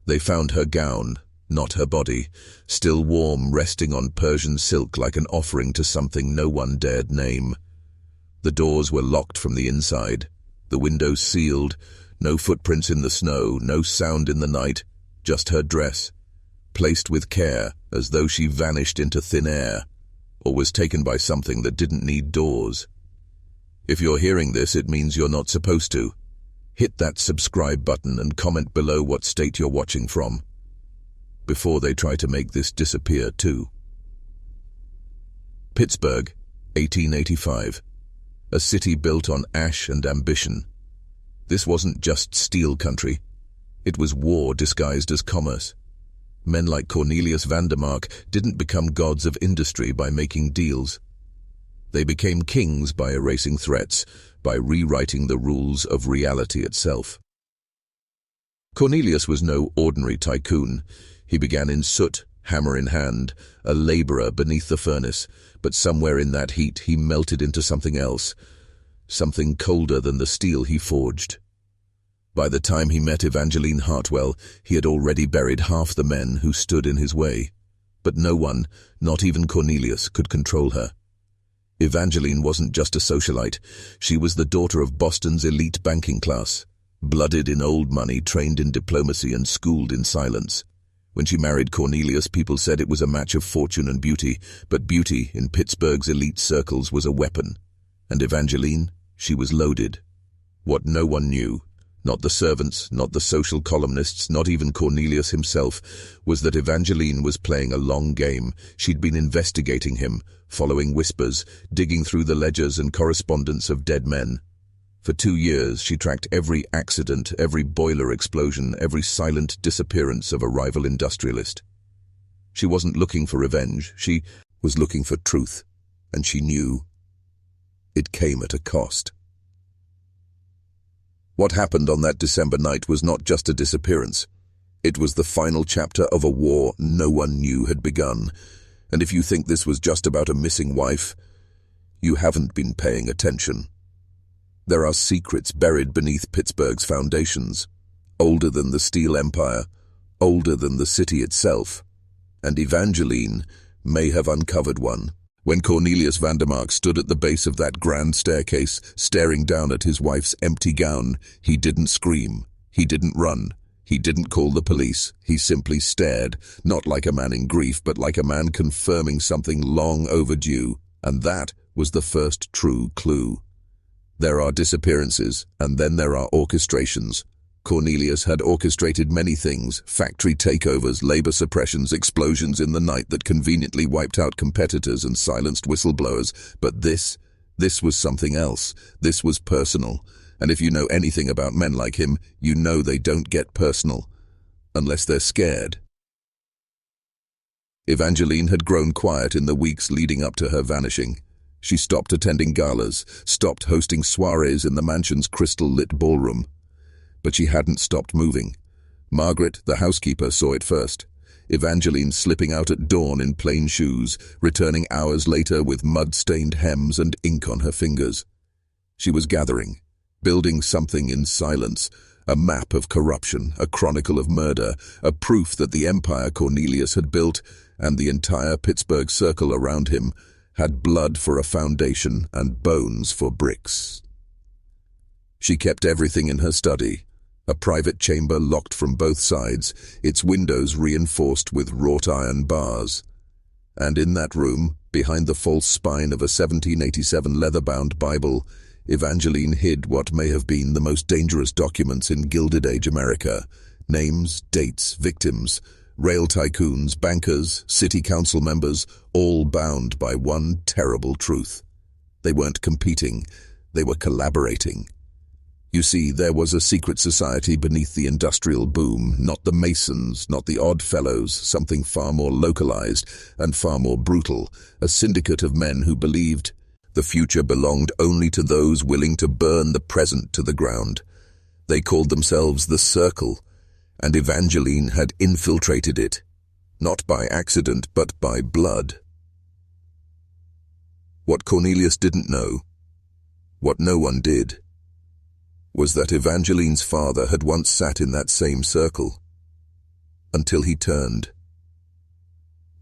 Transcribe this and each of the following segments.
They found her gown, not her body, still warm, resting on Persian silk like an offering to something no one dared name. The doors were locked from the inside, the windows sealed, no footprints in the snow, no sound in the night, just her dress, placed with care as though she vanished into thin air, or was taken by something that didn't need doors. If you're hearing this, it means you're not supposed to. Hit that subscribe button and comment below what state you're watching from, before they try to make this disappear too. Pittsburgh, 1885. A city built on ash and ambition. This wasn't just steel country. It was war disguised as commerce. Men like Cornelius Vandermark didn't become gods of industry by making deals. They became kings by erasing threats, by rewriting the rules of reality itself. Cornelius was no ordinary tycoon. He began in soot, hammer in hand, a laborer beneath the furnace, but somewhere in that heat he melted into something else, something colder than the steel he forged. By the time he met Evangeline Hartwell, he had already buried half the men who stood in his way. But no one, not even Cornelius, could control her. Evangeline wasn't just a socialite. She was the daughter of Boston's elite banking class, blooded in old money, trained in diplomacy, and schooled in silence. When she married Cornelius, people said it was a match of fortune and beauty, but beauty in Pittsburgh's elite circles was a weapon. And Evangeline, she was loaded. What no one knew, not the servants, not the social columnists, not even Cornelius himself, was that Evangeline was playing a long game. She'd been investigating him, following whispers, digging through the ledgers and correspondence of dead men. For 2 years, she tracked every accident, every boiler explosion, every silent disappearance of a rival industrialist. She wasn't looking for revenge. She was looking for truth, and she knew it came at a cost. What happened on that December night was not just a disappearance. It was the final chapter of a war no one knew had begun. And if you think this was just about a missing wife, you haven't been paying attention. There are secrets buried beneath Pittsburgh's foundations, older than the steel empire, older than the city itself. And Evangeline may have uncovered one. When Cornelius Vandermark stood at the base of that grand staircase, staring down at his wife's empty gown, he didn't scream, he didn't run, he didn't call the police. He simply stared, not like a man in grief, but like a man confirming something long overdue. And that was the first true clue. There are disappearances, and then there are orchestrations. Cornelius had orchestrated many things: factory takeovers, labor suppressions, explosions in the night that conveniently wiped out competitors and silenced whistleblowers. But this was something else. This was personal. And if you know anything about men like him, you know they don't get personal, unless they're scared. Evangeline had grown quiet in the weeks leading up to her vanishing. She stopped attending galas, stopped hosting soirees in the mansion's crystal-lit ballroom. But she hadn't stopped moving. Margaret, the housekeeper, saw it first. Evangeline slipping out at dawn in plain shoes, returning hours later with mud-stained hems and ink on her fingers. She was gathering, building something in silence, a map of corruption, a chronicle of murder, a proof that the empire Cornelius had built, and the entire Pittsburgh circle around him, had blood for a foundation and bones for bricks. She kept everything in her study, a private chamber locked from both sides, its windows reinforced with wrought iron bars. And in that room, behind the false spine of a 1787 leather-bound Bible, Evangeline hid what may have been the most dangerous documents in Gilded Age America: names, dates, victims, rail tycoons, bankers, city council members, all bound by one terrible truth. They weren't competing, they were collaborating. You see, there was a secret society beneath the industrial boom, not the Masons, not the Odd Fellows, something far more localized and far more brutal, a syndicate of men who believed the future belonged only to those willing to burn the present to the ground. They called themselves the Circle, and Evangeline had infiltrated it, not by accident but by blood. What Cornelius didn't know, what no one did, was that Evangeline's father had once sat in that same circle. until he turned,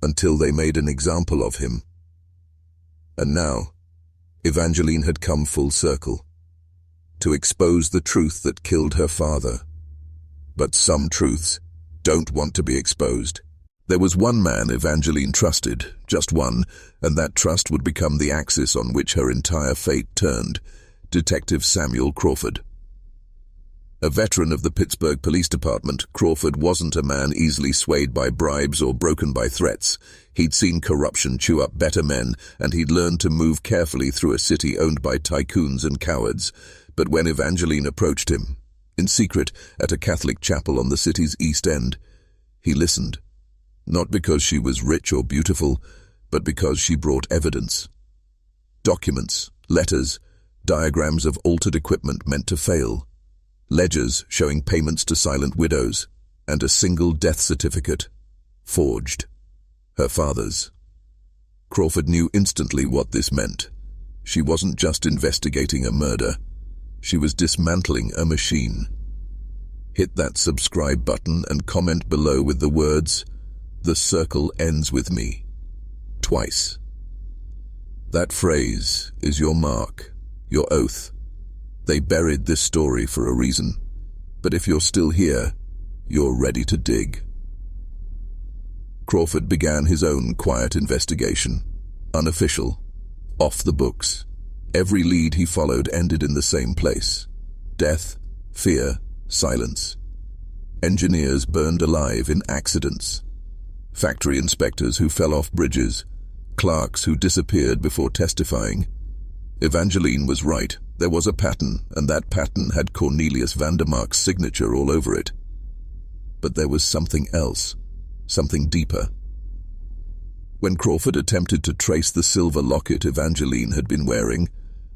until they made an example of him. And now, Evangelene had come full circle, to expose the truth that killed her father. But some truths don't want to be exposed. There was one man Evangelene trusted, just one, and that trust would become the axis on which her entire fate turned: Detective Samuel Crawford. A veteran of the Pittsburgh Police Department, Crawford wasn't a man easily swayed by bribes or broken by threats. He'd seen corruption chew up better men, and he'd learned to move carefully through a city owned by tycoons and cowards. But when Evangelene approached him, in secret at a Catholic chapel on the city's East End, he listened. Not because she was rich or beautiful, but because she brought evidence. Documents, letters, diagrams of altered equipment meant to fail, ledgers showing payments to silent widows, and a single death certificate, forged. Her father's. Crawford knew instantly what this meant. She wasn't just investigating a murder. She was dismantling a machine. Hit that subscribe button and comment below with the words, "The circle ends with me," twice. That phrase is your mark, your oath. They buried this story for a reason, but if you're still here, you're ready to dig. Crawford began his own quiet investigation, unofficial, off the books. Every lead he followed ended in the same place: death, fear, silence. Engineers burned alive in accidents, factory inspectors who fell off bridges, clerks who disappeared before testifying. Evangelene was right. There was a pattern, and that pattern had Cornelius Vandermark's signature all over it. But there was something else, something deeper. When Crawford attempted to trace the silver locket Evangelene had been wearing,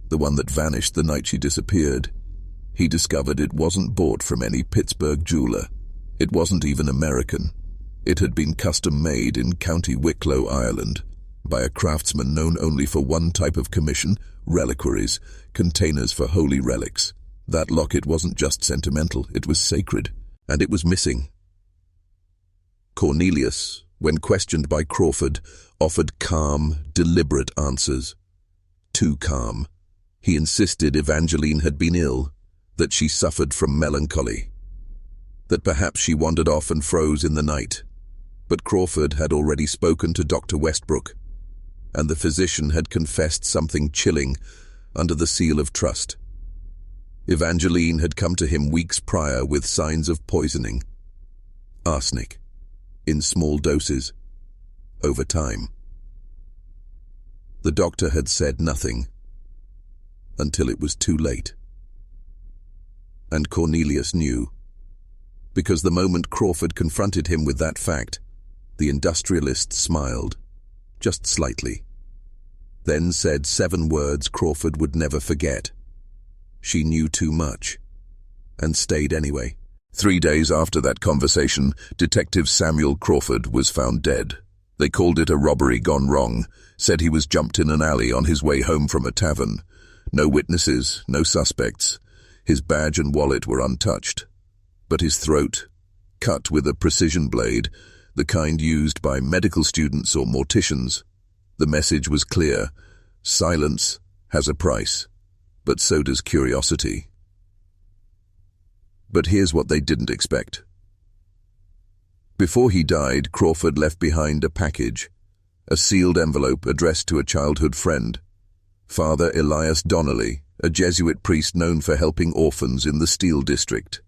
the one that vanished the night she disappeared, he discovered it wasn't bought from any Pittsburgh jeweler. It wasn't even American. It had been custom-made in County Wicklow, Ireland, by a craftsman known only for one type of commission: reliquaries, containers for holy relics. That locket wasn't just sentimental, it was sacred, and it was missing. Cornelius, when questioned by Crawford, offered calm, deliberate answers. Too calm. He insisted Evangelene had been ill, that she suffered from melancholy, that perhaps she wandered off and froze in the night. But Crawford had already spoken to Dr. Westbrook, and the physician had confessed something chilling under the seal of trust. Evangelene had come to him weeks prior with signs of poisoning. Arsenic, in small doses, over time. The doctor had said nothing, until it was too late. And Cornelius knew, because the moment Crawford confronted him with that fact, the industrialist smiled, just slightly, then said 7 words Crawford would never forget. She knew too much, and stayed anyway. 3 days after that conversation, Detective Samuel Crawford was found dead. They called it a robbery gone wrong, said he was jumped in an alley on his way home from a tavern. No witnesses, no suspects. His badge and wallet were untouched. But his throat, cut with a precision blade, the kind used by medical students or morticians. The message was clear: silence has a price, but so does curiosity. But here's what they didn't expect. Before he died, Crawford left behind a package, a sealed envelope addressed to a childhood friend, Father Elias Donnelly, a Jesuit priest known for helping orphans in the Steel District.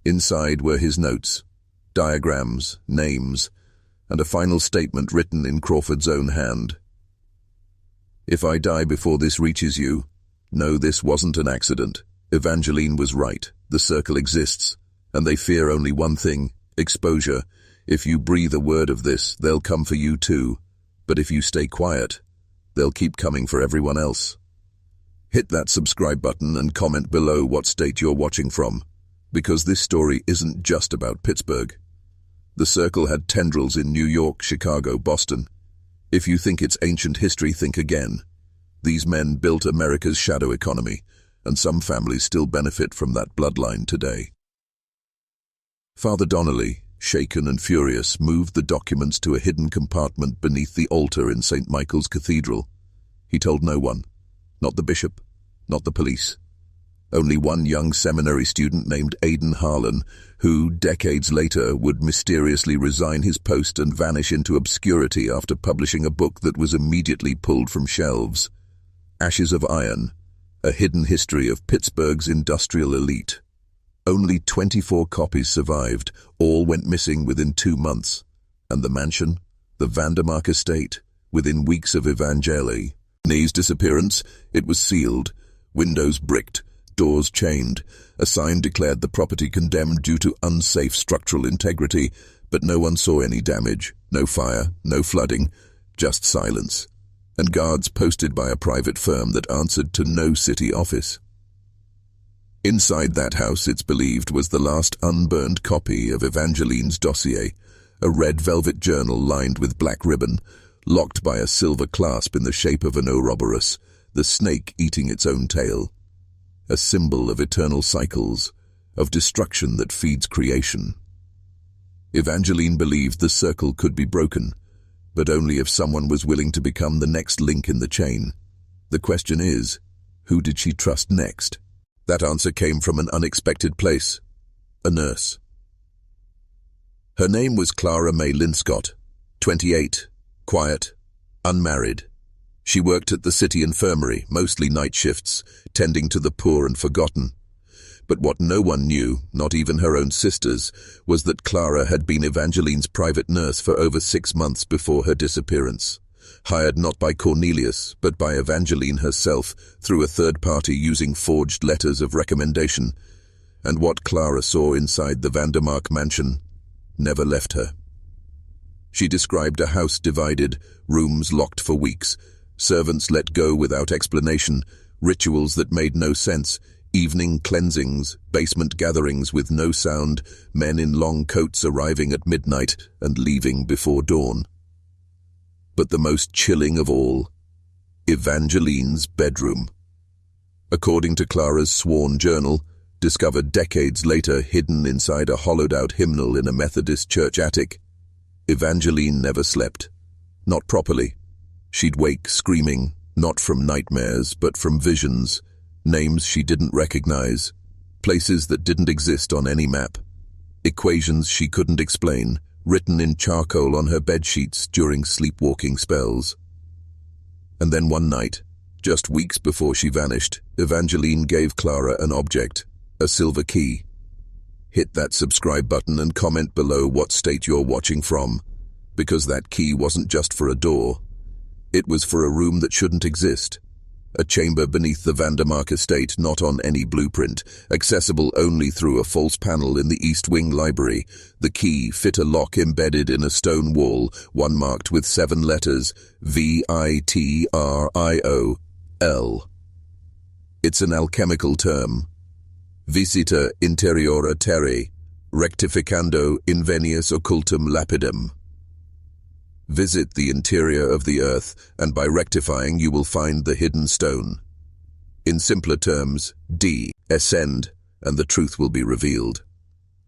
Inside were his notes, diagrams, names, and a final statement written in Crawford's own hand. "If I die before this reaches you, know this wasn't an accident. Evangelene was right. The circle exists, and they fear only one thing: exposure. If you breathe a word of this, they'll come for you too. But if you stay quiet, they'll keep coming for everyone else." Hit that subscribe button and comment below what state you're watching from, because this story isn't just about Pittsburgh. The circle had tendrils in New York, Chicago, Boston. If you think it's ancient history, think again. These men built America's shadow economy, and some families still benefit from that bloodline today. Father Donnelly, shaken and furious, moved the documents to a hidden compartment beneath the altar in St. Michael's Cathedral. He told no one, not the bishop, not the police. Only one young seminary student named Aidan Harlan, who, decades later, would mysteriously resign his post and vanish into obscurity after publishing a book that was immediately pulled from shelves. Ashes of Iron, a hidden history of Pittsburgh's industrial elite. Only 24 copies survived, all went missing within 2 months. And the mansion, the Vandermark estate, within weeks of Evangelene's disappearance, it was sealed, windows bricked, doors chained. A sign declared the property condemned due to unsafe structural integrity, but no one saw any damage, no fire, no flooding, just silence, and guards posted by a private firm that answered to no city office. Inside that house, it's believed, was the last unburned copy of Evangelene's dossier, a red velvet journal lined with black ribbon, locked by a silver clasp in the shape of an Ouroboros, the snake eating its own tail. A symbol of eternal cycles, of destruction that feeds creation. Evangelene believed the circle could be broken, but only if someone was willing to become the next link in the chain. The question is, who did she trust next? That answer came from an unexpected place, a nurse. Her name was Clara May Linscott, 28, quiet, unmarried. She worked at the city infirmary, mostly night shifts, tending to the poor and forgotten. But what no one knew, not even her own sisters, was that Clara had been Evangelene's private nurse for over 6 months before her disappearance, hired not by Cornelius, but by Evangelene herself, through a third party using forged letters of recommendation. And what Clara saw inside the Vandermark mansion never left her. She described a house divided, rooms locked for weeks, servants let go without explanation, rituals that made no sense, evening cleansings, basement gatherings with no sound, men in long coats arriving at midnight and leaving before dawn. But the most chilling of all, Evangelene's bedroom. According to Clara's sworn journal, discovered decades later hidden inside a hollowed-out hymnal in a Methodist church attic, Evangelene never slept. Not properly. She'd wake screaming, not from nightmares, but from visions, names she didn't recognize, places that didn't exist on any map, equations she couldn't explain, written in charcoal on her bedsheets during sleepwalking spells. And then one night, just weeks before she vanished, Evangelene gave Clara an object, a silver key. Hit that subscribe button and comment below what state you're watching from, because that key wasn't just for a door. It was for a room that shouldn't exist. A chamber beneath the Vandermark estate, not on any blueprint, accessible only through a false panel in the East Wing library. The key fit a lock embedded in a stone wall, one marked with 7 letters, VITRIOL. It's an alchemical term. Visita interiora terrae, rectificando invenius occultum lapidem. Visit the interior of the earth, and by rectifying you will find the hidden stone. In simpler terms, ascend, and the truth will be revealed.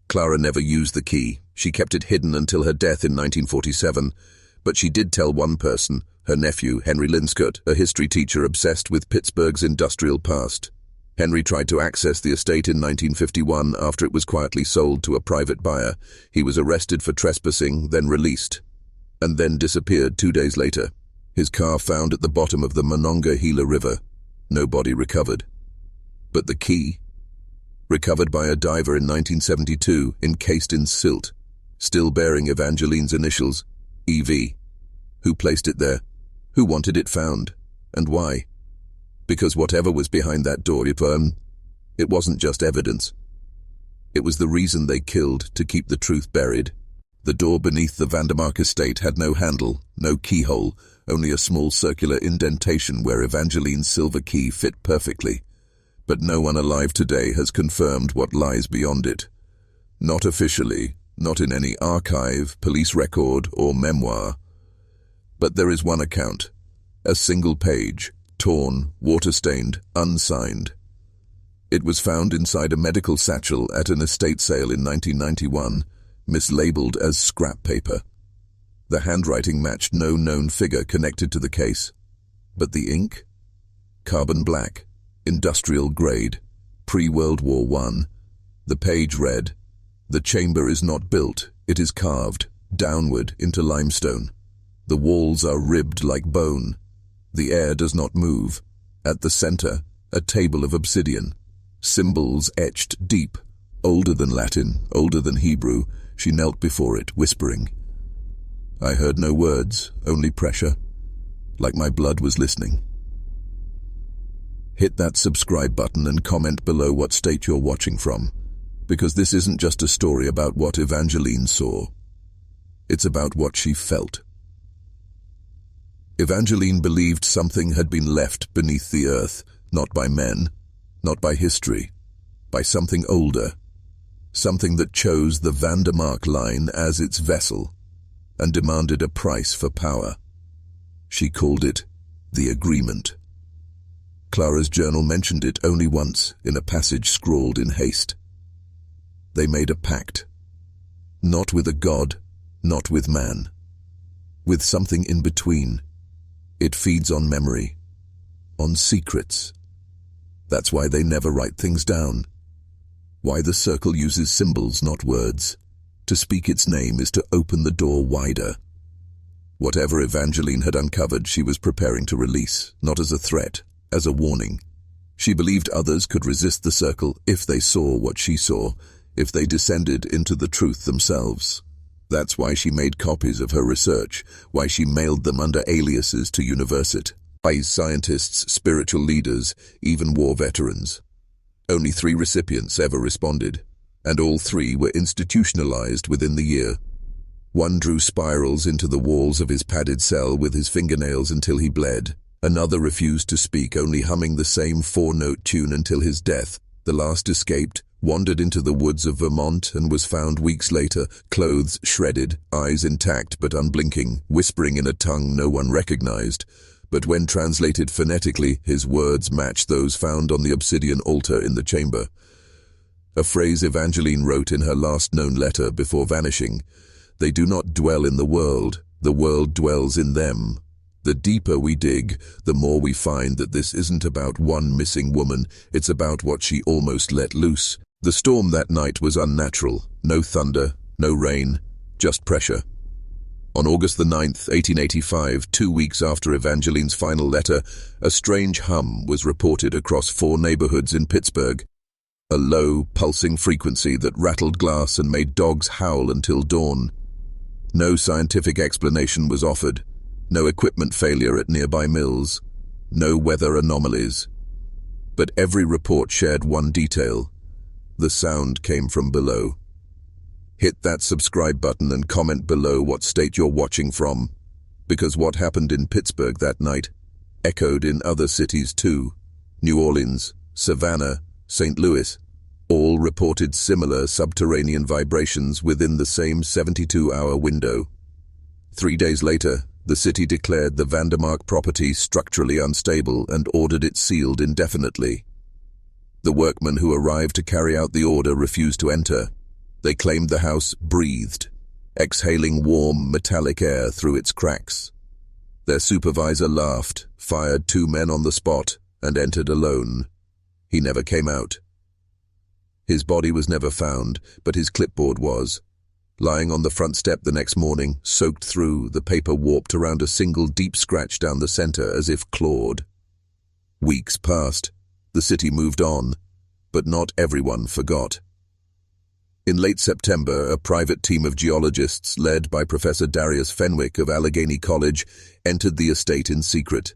Clara never used the key. She kept it hidden until her death in 1947, but she did tell one person, her nephew, Henry Linscott, a history teacher obsessed with Pittsburgh's industrial past. Henry tried to access the estate in 1951 after it was quietly sold to a private buyer. He was arrested for trespassing, then released, and then disappeared 2 days later. His car found at the bottom of the Monongahela River. No body recovered. But the key? Recovered by a diver in 1972, encased in silt, still bearing Evangelene's initials, EV. Who placed it there? Who wanted it found? And why? Because whatever was behind that door, it wasn't just evidence. It was the reason they killed, to keep the truth buried. The door beneath the Vandermark estate had no handle, no keyhole, only a small circular indentation where Evangelene's silver key fit perfectly. But no one alive today has confirmed what lies beyond it. Not officially, not in any archive, police record, or memoir. But there is one account, a single page, torn, water-stained, unsigned. It was found inside a medical satchel at an estate sale in 1991, mislabeled as scrap paper. The handwriting matched no known figure connected to the case. But the ink? Carbon black, industrial grade, pre-World War I. The page read, "The chamber is not built, it is carved, downward into limestone. The walls are ribbed like bone. The air does not move. At the center, a table of obsidian. Symbols etched deep, older than Latin, older than Hebrew. She knelt before it, whispering. I heard no words, only pressure, like my blood was listening. Hit that subscribe button and comment below what state you're watching from, because this isn't just a story about what Evangelene saw. It's about what she felt. Evangelene believed something had been left beneath the earth, not by men, not by history, by something older, something that chose the Vandermark line as its vessel and demanded a price for power. She called it the agreement. Clara's journal mentioned it only once in a passage scrawled in haste. They made a pact, not with a god, not with man, with something in between. It feeds on memory, on secrets. That's why they never write things down. Why the circle uses symbols, not words. To speak its name is to open the door wider. Whatever Evangelene had uncovered, she was preparing to release, not as a threat, as a warning. She believed others could resist the circle if they saw what she saw, if they descended into the truth themselves. That's why she made copies of her research, why she mailed them under aliases to universities, scientists, spiritual leaders, even war veterans. Only 3 recipients ever responded, and all 3 were institutionalized within the year. One drew spirals into the walls of his padded cell with his fingernails until he bled. Another refused to speak, only humming the same 4-note tune until his death. The last escaped, wandered into the woods of Vermont, and was found weeks later, clothes shredded, eyes intact but unblinking, whispering in a tongue no one recognized. But when translated phonetically, his words matched those found on the obsidian altar in the chamber. A phrase Evangelene wrote in her last known letter before vanishing. They do not dwell in the world dwells in them. The deeper we dig, the more we find that this isn't about one missing woman, it's about what she almost let loose. The storm that night was unnatural. No thunder, no rain, just pressure. On August the 9th, 1885, 2 weeks after Evangelene's final letter, a strange hum was reported across 4 neighborhoods in Pittsburgh. A low, pulsing frequency that rattled glass and made dogs howl until dawn. No scientific explanation was offered. No equipment failure at nearby mills. No weather anomalies. But every report shared one detail. The sound came from below. Hit that subscribe button and comment below what state you're watching from, because what happened in Pittsburgh that night echoed in other cities too. New Orleans, Savannah, St. Louis, all reported similar subterranean vibrations within the same 72-hour window. 3 days later, the city declared the Vandermark property structurally unstable and ordered it sealed indefinitely. The workmen who arrived to carry out the order refused to enter. They claimed the house breathed, exhaling warm, metallic air through its cracks. Their supervisor laughed, fired 2 men on the spot, and entered alone. He never came out. His body was never found, but his clipboard was. Lying on the front step the next morning, soaked through, the paper warped around a single deep scratch down the center as if clawed. Weeks passed. The city moved on, but not everyone forgot. In late September, a private team of geologists, led by Professor Darius Fenwick of Allegheny College, entered the estate in secret.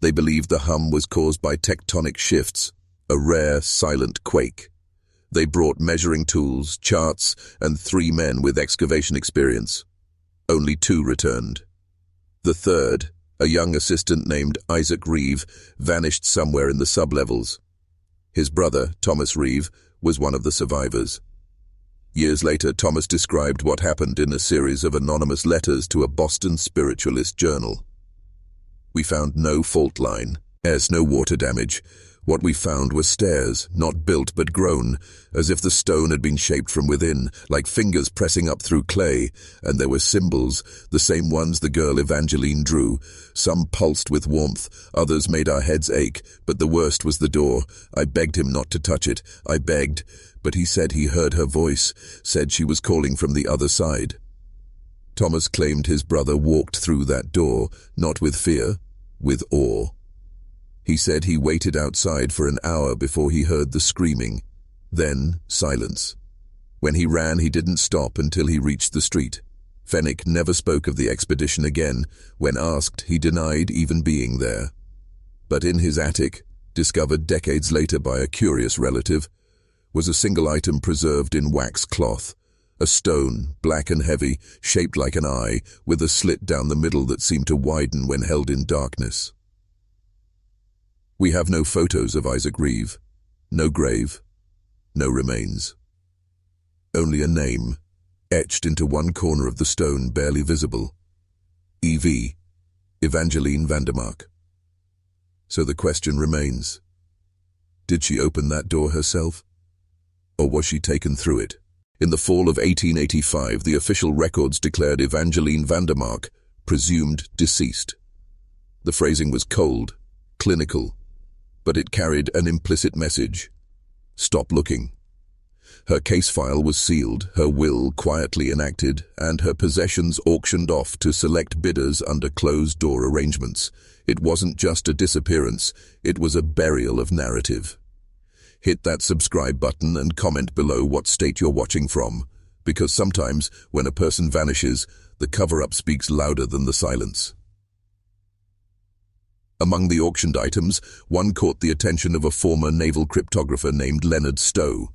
They believed the hum was caused by tectonic shifts, a rare, silent quake. They brought measuring tools, charts, and 3 men with excavation experience. Only 2 returned. The third, a young assistant named Isaac Reeve, vanished somewhere in the sublevels. His brother, Thomas Reeve, was one of the survivors. Years later, Thomas described what happened in a series of anonymous letters to a Boston spiritualist journal. We found no fault line, There's no water damage. What we found were stairs, not built but grown, as if the stone had been shaped from within, like fingers pressing up through clay, and there were symbols, the same ones the girl Evangeline drew. Some pulsed with warmth, others made our heads ache, but the worst was the door. I begged him not to touch it. I begged, but he said he heard her voice, said she was calling from the other side. Thomas claimed his brother walked through that door, not with fear, with awe. He said he waited outside for an hour before he heard the screaming. Then, silence. When he ran, he didn't stop until he reached the street. Fenwick never spoke of the expedition again. When asked, he denied even being there. But in his attic, discovered decades later by a curious relative, was a single item preserved in wax cloth. A stone, black and heavy, shaped like an eye, with a slit down the middle that seemed to widen when held in darkness. We have no photos of Isaac Reeve, no grave, no remains. Only a name, etched into one corner of the stone, barely visible. E.V., Evangelene Vandermark. So the question remains, did she open that door herself? Or was she taken through it? In the fall of 1885, the official records declared Evangelene Vandermark presumed deceased. The phrasing was cold, clinical, but it carried an implicit message. Stop looking. Her case file was sealed, her will quietly enacted, and her possessions auctioned off to select bidders under closed-door arrangements. It wasn't just a disappearance, it was a burial of narrative. Hit that subscribe button and comment below what state you're watching from, because sometimes, when a person vanishes, the cover-up speaks louder than the silence. Among the auctioned items, one caught the attention of a former naval cryptographer named Leonard Stowe.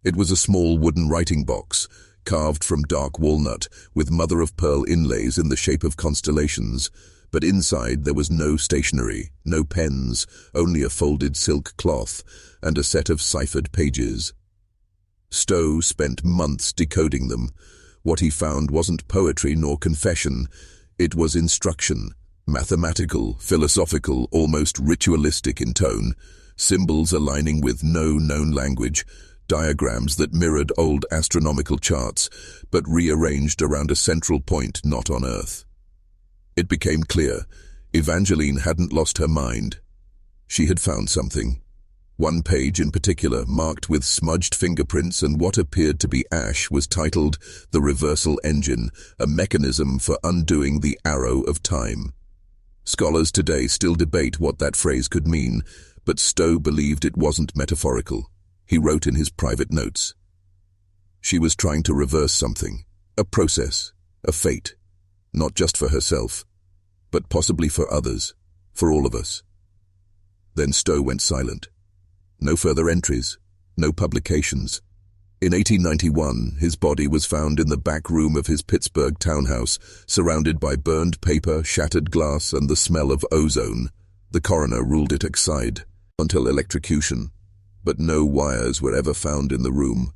It was a small wooden writing box, carved from dark walnut, with mother-of-pearl inlays in the shape of constellations, but inside there was no stationery, no pens, only a folded silk cloth, and a set of ciphered pages. Stowe spent months decoding them. What he found wasn't poetry nor confession, it was instruction. Mathematical, philosophical, almost ritualistic in tone, symbols aligning with no known language, diagrams that mirrored old astronomical charts, but rearranged around a central point not on Earth. It became clear, Evangeline hadn't lost her mind. She had found something. One page in particular, marked with smudged fingerprints and what appeared to be ash, was titled The Reversal Engine, a mechanism for undoing the arrow of time. Scholars today still debate what that phrase could mean, but Stowe believed it wasn't metaphorical. He wrote in his private notes, she was trying to reverse something, a process, a fate, not just for herself, but possibly for others, for all of us. Then Stowe went silent. No further entries, no publications. In 1891, his body was found in the back room of his Pittsburgh townhouse, surrounded by burned paper, shattered glass, and the smell of ozone. The coroner ruled it exide until electrocution, but no wires were ever found in the room.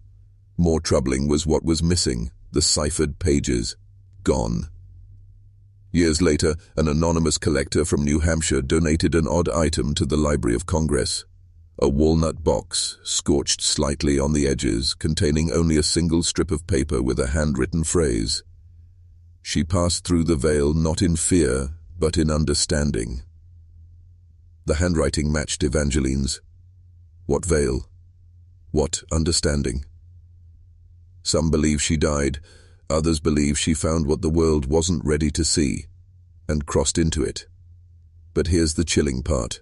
More troubling was what was missing, the ciphered pages, gone. Years later, an anonymous collector from New Hampshire donated an odd item to the Library of Congress. A walnut box, scorched slightly on the edges, containing only a single strip of paper with a handwritten phrase. She passed through the veil not in fear, but in understanding. The handwriting matched Evangeline's. What veil? What understanding? Some believe she died, others believe she found what the world wasn't ready to see, and crossed into it. But here's the chilling part.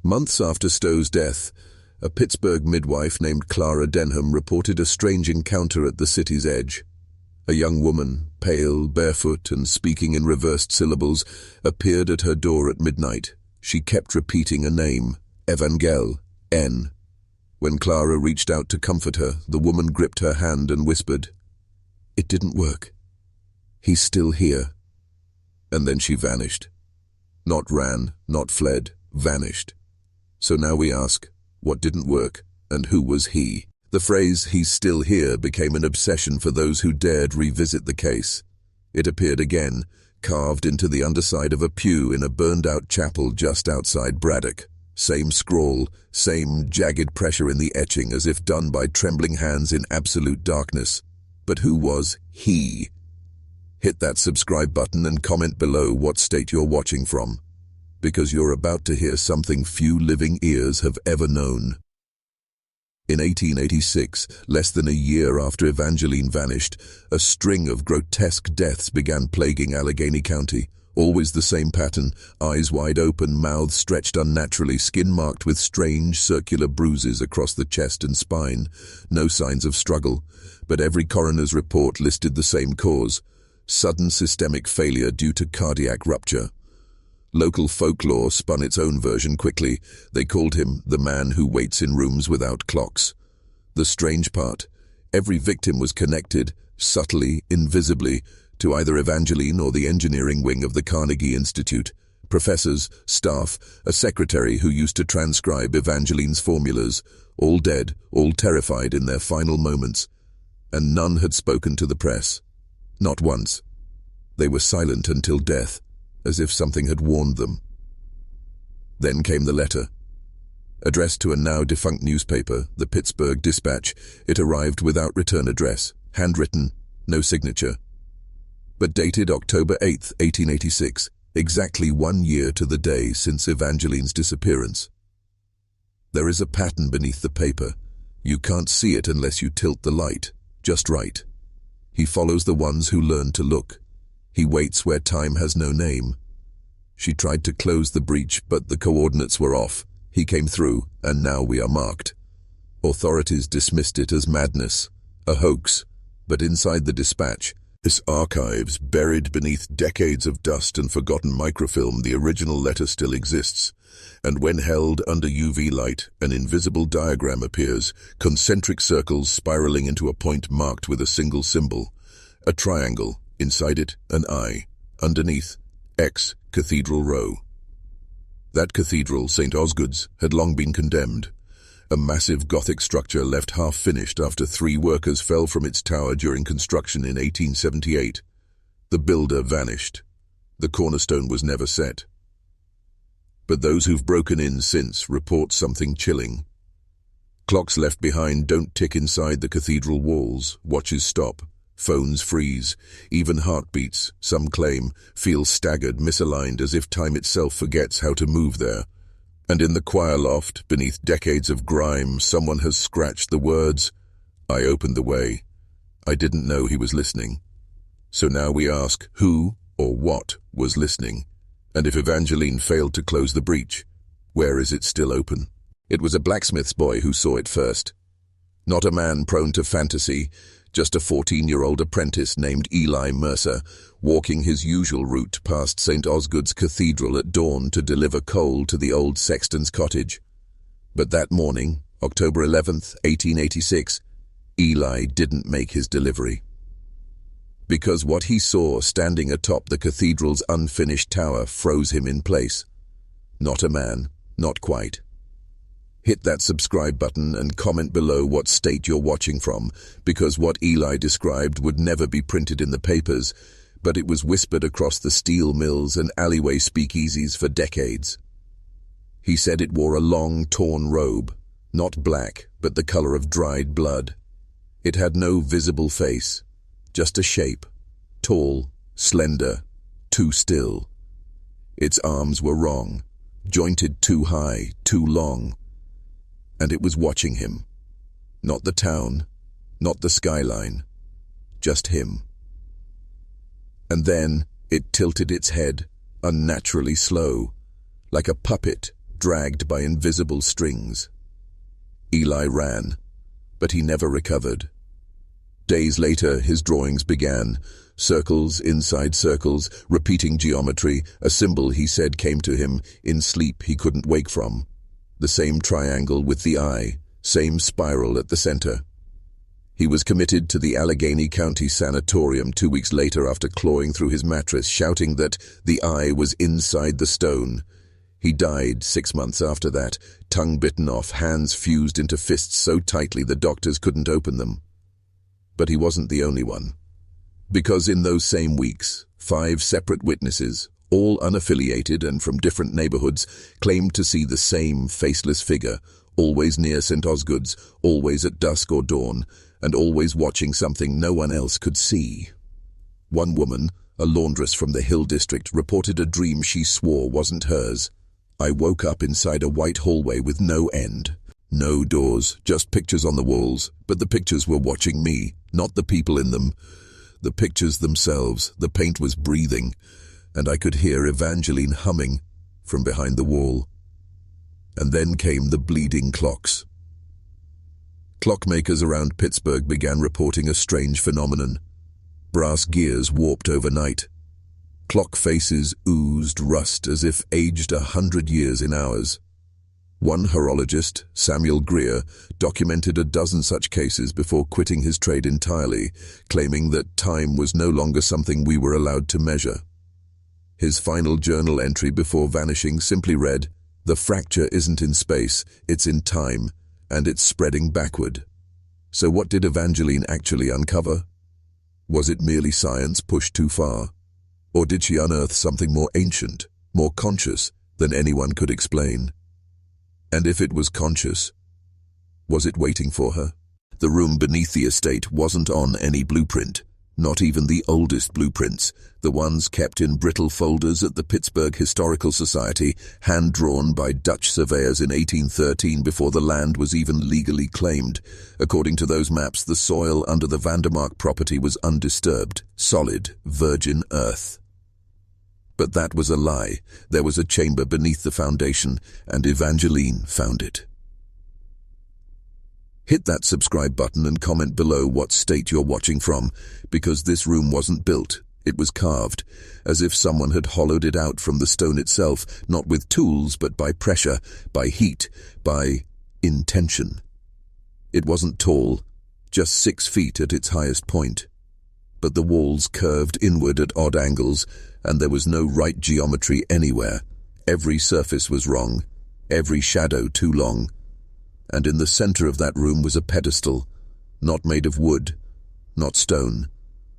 Months after Stowe's death, a Pittsburgh midwife named Clara Denham reported a strange encounter at the city's edge. A young woman, pale, barefoot, and speaking in reversed syllables, appeared at her door at midnight. She kept repeating a name, Evangel, N. When Clara reached out to comfort her, the woman gripped her hand and whispered, "It didn't work. He's still here." And then she vanished. Not ran, not fled, vanished. So now we ask, what didn't work, and who was he? The phrase, "he's still here," became an obsession for those who dared revisit the case. It appeared again, carved into the underside of a pew in a burned-out chapel just outside Braddock. Same scrawl, same jagged pressure in the etching as if done by trembling hands in absolute darkness. But who was he? Hit that subscribe button and comment below what state you're watching from, because you're about to hear something few living ears have ever known. In 1886, less than a year after Evangelene vanished, a string of grotesque deaths began plaguing Allegheny County. Always the same pattern: eyes wide open, mouths stretched unnaturally, skin marked with strange circular bruises across the chest and spine. No signs of struggle, but every coroner's report listed the same cause: sudden systemic failure due to cardiac rupture. Local folklore spun its own version quickly. They called him the man who waits in rooms without clocks. The strange part: every victim was connected, subtly, invisibly, to either Evangelene or the engineering wing of the Carnegie Institute. Professors, staff, a secretary who used to transcribe Evangelene's formulas, all dead, all terrified in their final moments. And none had spoken to the press. Not once. They were silent until death, as if something had warned them. Then came the letter. Addressed to a now-defunct newspaper, the Pittsburgh Dispatch, it arrived without return address, handwritten, no signature. But dated October 8, 1886, exactly 1 year to the day since Evangelene's disappearance. There is a pattern beneath the paper. You can't see it unless you tilt the light, just right. He follows the ones who learn to look. He waits where time has no name. She tried to close the breach, but the coordinates were off. He came through, and now we are marked. Authorities dismissed it as madness, a hoax, but inside the Dispatch, this archives buried beneath decades of dust and forgotten microfilm, the original letter still exists. And when held under UV light, an invisible diagram appears, concentric circles spiraling into a point marked with a single symbol. A triangle, inside it an eye, underneath, X, Cathedral Row. That cathedral, St. Osgood's, had long been condemned. A massive Gothic structure left half-finished after 3 workers fell from its tower during construction in 1878. The builder vanished. The cornerstone was never set. But those who've broken in since report something chilling. Clocks left behind don't tick inside the cathedral walls, watches stop, phones freeze, even heartbeats, some claim, feel staggered, misaligned, as if time itself forgets how to move there. And in the choir loft, beneath decades of grime, someone has scratched the words, "I opened the way. I didn't know he was listening." So now we ask, who or what was listening? And if Evangelene failed to close the breach, where is it still open? It was a blacksmith's boy who saw it first. Not a man prone to fantasy, just a 14-year-old apprentice named Eli Mercer, walking his usual route past St. Osgood's Cathedral at dawn to deliver coal to the old sexton's cottage. But that morning, October 11th, 1886, Eli didn't make his delivery. Because what he saw standing atop the cathedral's unfinished tower froze him in place. Not a man, not quite. Hit that subscribe button and comment below what state you're watching from, because what Eli described would never be printed in the papers, but it was whispered across the steel mills and alleyway speakeasies for decades. He said it wore a long, torn robe, not black, but the color of dried blood. It had no visible face, just a shape, tall, slender, too still. Its arms were wrong, jointed too high, too long. And it was watching him. Not the town, not the skyline, just him. And then it tilted its head, unnaturally slow, like a puppet dragged by invisible strings. Eli ran, but he never recovered. Days later, his drawings began. Circles inside circles, repeating geometry, a symbol he said came to him in sleep he couldn't wake from. The same triangle with the eye, same spiral at the center. He was committed to the Allegheny County Sanatorium 2 weeks later after clawing through his mattress, shouting that the eye was inside the stone. He died 6 months after that, tongue bitten off, hands fused into fists so tightly the doctors couldn't open them. But he wasn't the only one. Because in those same weeks, 5 separate witnesses, all unaffiliated and from different neighborhoods, claimed to see the same faceless figure, always near St. Osgood's, always at dusk or dawn, and always watching something no one else could see. One woman, a laundress from the Hill District, reported a dream she swore wasn't hers. "I woke up inside a white hallway with no end. No doors, just pictures on the walls, but the pictures were watching me, not the people in them. The pictures themselves, the paint was breathing, and I could hear Evangelene humming from behind the wall." And then came the bleeding clocks. Clockmakers around Pittsburgh began reporting a strange phenomenon. Brass gears warped overnight. Clock faces oozed rust as if aged 100 years in hours. One horologist, Samuel Greer, documented a dozen such cases before quitting his trade entirely, claiming that time was no longer something we were allowed to measure. His final journal entry before vanishing simply read, "The fracture isn't in space, it's in time, and it's spreading backward." So what did Evangelene actually uncover? Was it merely science pushed too far? Or did she unearth something more ancient, more conscious than anyone could explain? And if it was conscious, was it waiting for her? The room beneath the estate wasn't on any blueprint, not even the oldest blueprints, the ones kept in brittle folders at the Pittsburgh Historical Society, hand-drawn by Dutch surveyors in 1813 before the land was even legally claimed. According to those maps, the soil under the Vandermark property was undisturbed, solid, virgin earth. But that was a lie. There was a chamber beneath the foundation, and Evangelene found it. Hit that subscribe button and comment below what state you're watching from, because this room wasn't built, it was carved, as if someone had hollowed it out from the stone itself, not with tools, but by pressure, by heat, by intention. It wasn't tall, just 6 feet at its highest point. But the walls curved inward at odd angles, and there was no right geometry anywhere. Every surface was wrong, every shadow too long. And in the center of that room was a pedestal, not made of wood, not stone,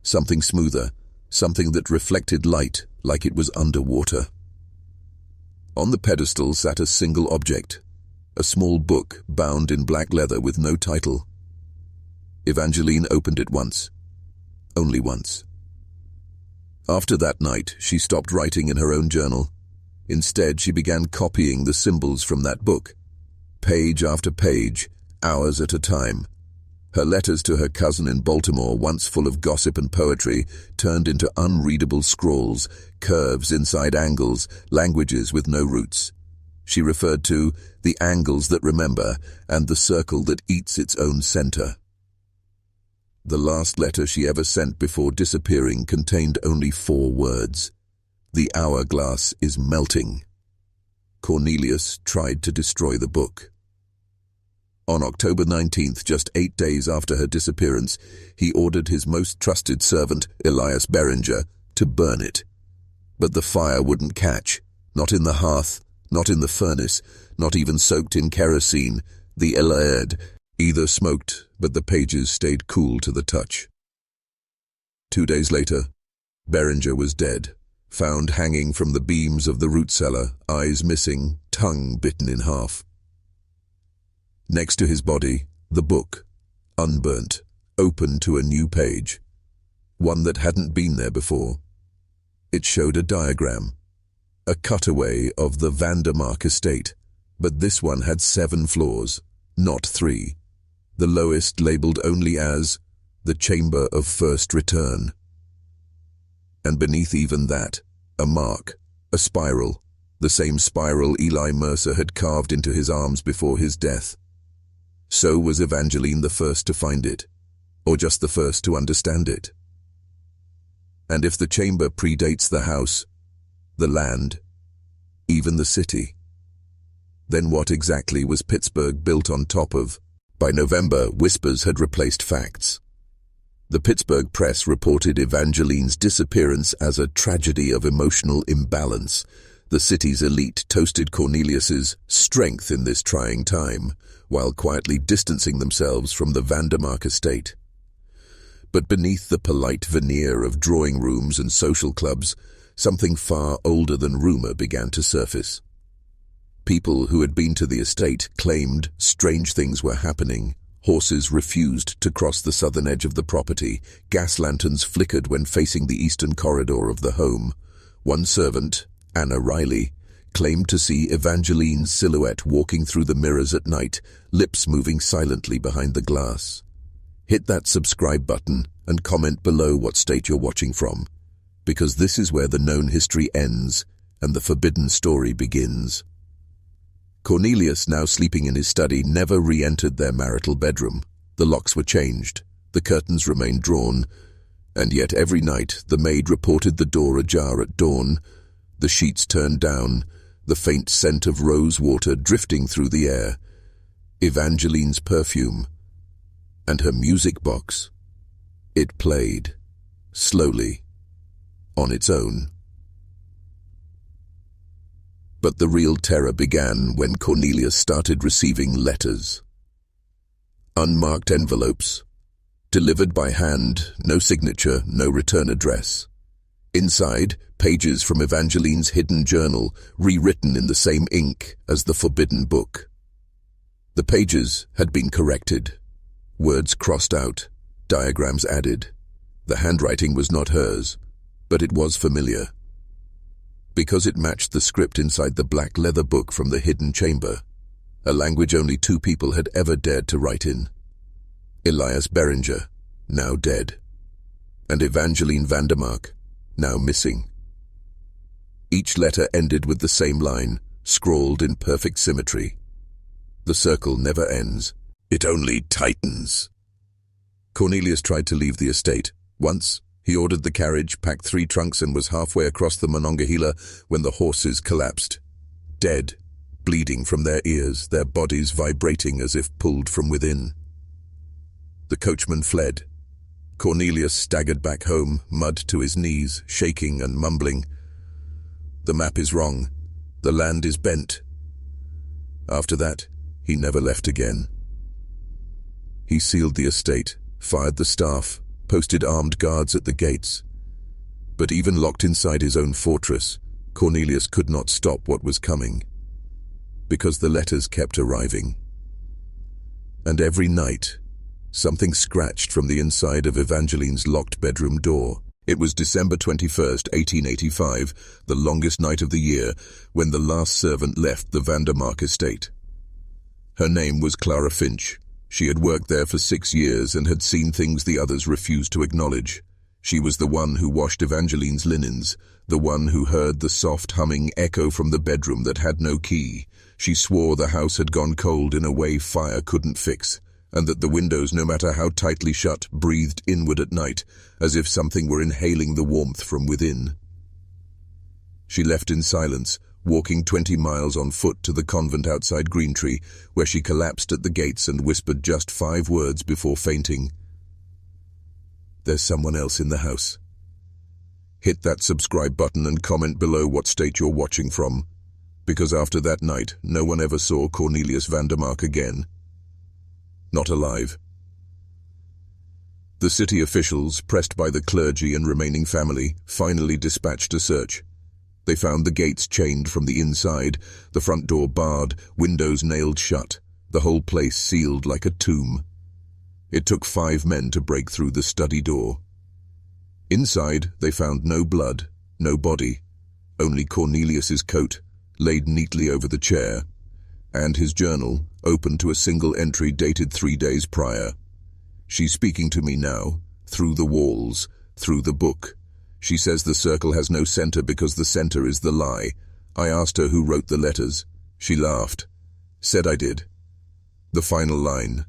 something smoother, something that reflected light like it was underwater. On the pedestal sat a single object, a small book bound in black leather with no title. Evangelene opened it once, only once. After that night, she stopped writing in her own journal. Instead, she began copying the symbols from that book, page after page, hours at a time. Her letters to her cousin in Baltimore, once full of gossip and poetry, turned into unreadable scrawls, curves inside angles, languages with no roots. She referred to the angles that remember and the circle that eats its own center. The last letter she ever sent before disappearing contained only 4 words. "The hourglass is melting." Cornelius tried to destroy the book. On October 19th, just 8 days after her disappearance, he ordered his most trusted servant, Elias Beringer, to burn it. But the fire wouldn't catch, not in the hearth, not in the furnace, not even soaked in kerosene. The Iliad either smoked, but the pages stayed cool to the touch. 2 days later, Beringer was dead, found hanging from the beams of the root cellar, eyes missing, tongue bitten in half. Next to his body, the book, unburnt, open to a new page, one that hadn't been there before. It showed a diagram, a cutaway of the Vandermark estate, but this one had 7 floors, not 3. The lowest labeled only as the Chamber of First Return. And beneath even that, a mark, a spiral, the same spiral Eli Mercer had carved into his arms before his death. So was Evangelene the first to find it, or just the first to understand it? And if the chamber predates the house, the land, even the city, then what exactly was Pittsburgh built on top of? By November, whispers had replaced facts. The Pittsburgh Press reported Evangelene's disappearance as a tragedy of emotional imbalance. The city's elite toasted Cornelius's strength in this trying time, while quietly distancing themselves from the Vandermark estate. But beneath the polite veneer of drawing rooms and social clubs, something far older than rumor began to surface. People who had been to the estate claimed strange things were happening. Horses refused to cross the southern edge of the property. Gas lanterns flickered when facing the eastern corridor of the home. One servant, Anna Riley, claimed to see Evangelene's silhouette walking through the mirrors at night, lips moving silently behind the glass. Hit that subscribe button and comment below what state you're watching from, because this is where the known history ends and the forbidden story begins. Cornelius, now sleeping in his study, never re-entered their marital bedroom. The locks were changed, the curtains remained drawn, and yet every night the maid reported the door ajar at dawn, the sheets turned down, the faint scent of rose water drifting through the air, Evangelene's perfume, and her music box. It played, slowly, on its own. But the real terror began when Cornelius started receiving letters. Unmarked envelopes, delivered by hand, no signature, no return address. Inside, pages from Evangelene's hidden journal, rewritten in the same ink as the forbidden book. The pages had been corrected, words crossed out, diagrams added. The handwriting was not hers, but it was familiar, because it matched the script inside the black leather book from the hidden chamber, a language only two people had ever dared to write in. Elias Beringer, now dead, and Evangelene Vandermark, now missing. Each letter ended with the same line, scrawled in perfect symmetry. The circle never ends, it only tightens. Cornelius tried to leave the estate. Once, he ordered the carriage, packed 3 trunks, and was halfway across the Monongahela when the horses collapsed. Dead, bleeding from their ears, their bodies vibrating as if pulled from within. The coachman fled. Cornelius staggered back home, mud to his knees, shaking and mumbling. The map is wrong. The land is bent. After that, he never left again. He sealed the estate, fired the staff, posted armed guards at the gates. But even locked inside his own fortress, Cornelius could not stop what was coming, because the letters kept arriving. And every night, something scratched from the inside of Evangelene's locked bedroom door. It was December 21st, 1885, the longest night of the year, when the last servant left the Vandermark estate. Her name was Clara Finch. She had worked there for 6 years and had seen things the others refused to acknowledge. She was the one who washed Evangelene's linens, the one who heard the soft humming echo from the bedroom that had no key. She swore the house had gone cold in a way fire couldn't fix, and that the windows, no matter how tightly shut, breathed inward at night, as if something were inhaling the warmth from within. She left in silence, walking 20 miles on foot to the convent outside Greentree, where she collapsed at the gates and whispered just 5 words before fainting. There's someone else in the house. Hit that subscribe button and comment below what state you're watching from, because after that night, no one ever saw Cornelius Vandermark again. Not alive. The city officials, pressed by the clergy and remaining family, finally dispatched a search. They found the gates chained from the inside, the front door barred, windows nailed shut, the whole place sealed like a tomb. It took 5 men to break through the study door. Inside, they found no blood, no body, only Cornelius's coat, laid neatly over the chair, and his journal, open to a single entry dated 3 days prior. She's speaking to me now, through the walls, through the book. She says the circle has no center because the center is the lie. I asked her who wrote the letters. She laughed. Said I did. The final line.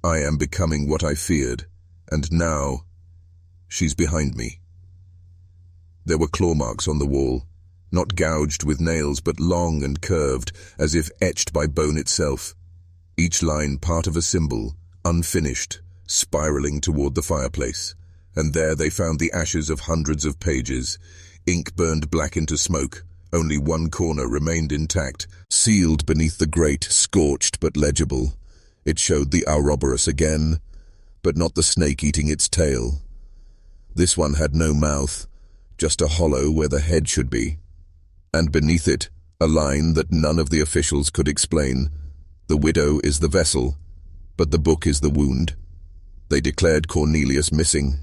I am becoming what I feared, and now she's behind me. There were claw marks on the wall, not gouged with nails but long and curved, as if etched by bone itself. Each line part of a symbol, unfinished, spiraling toward the fireplace. And there they found the ashes of hundreds of pages. Ink burned black into smoke. Only one corner remained intact, sealed beneath the grate, scorched but legible. It showed the Ouroboros again, but not the snake eating its tail. This one had no mouth, just a hollow where the head should be, and beneath it, a line that none of the officials could explain. The widow is the vessel, but the book is the wound. They declared Cornelius missing.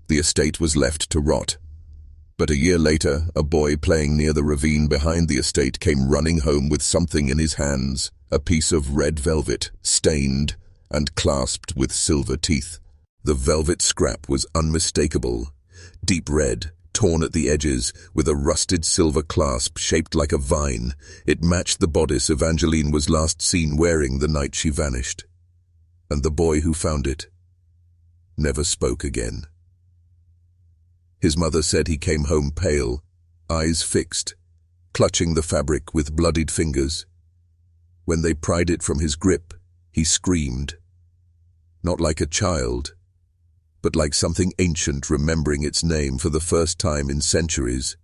The estate was left to rot. But a year later, a boy playing near the ravine behind the estate came running home with something in his hands, a piece of red velvet, stained and clasped with silver teeth. The velvet scrap was unmistakable, deep red, torn at the edges, with a rusted silver clasp shaped like a vine. It matched the bodice Evangeline was last seen wearing the night she vanished. And the boy who found it never spoke again. His mother said he came home pale, eyes fixed, clutching the fabric with bloodied fingers. When they pried it from his grip, he screamed. Not like a child, but like something ancient remembering its name for the first time in centuries.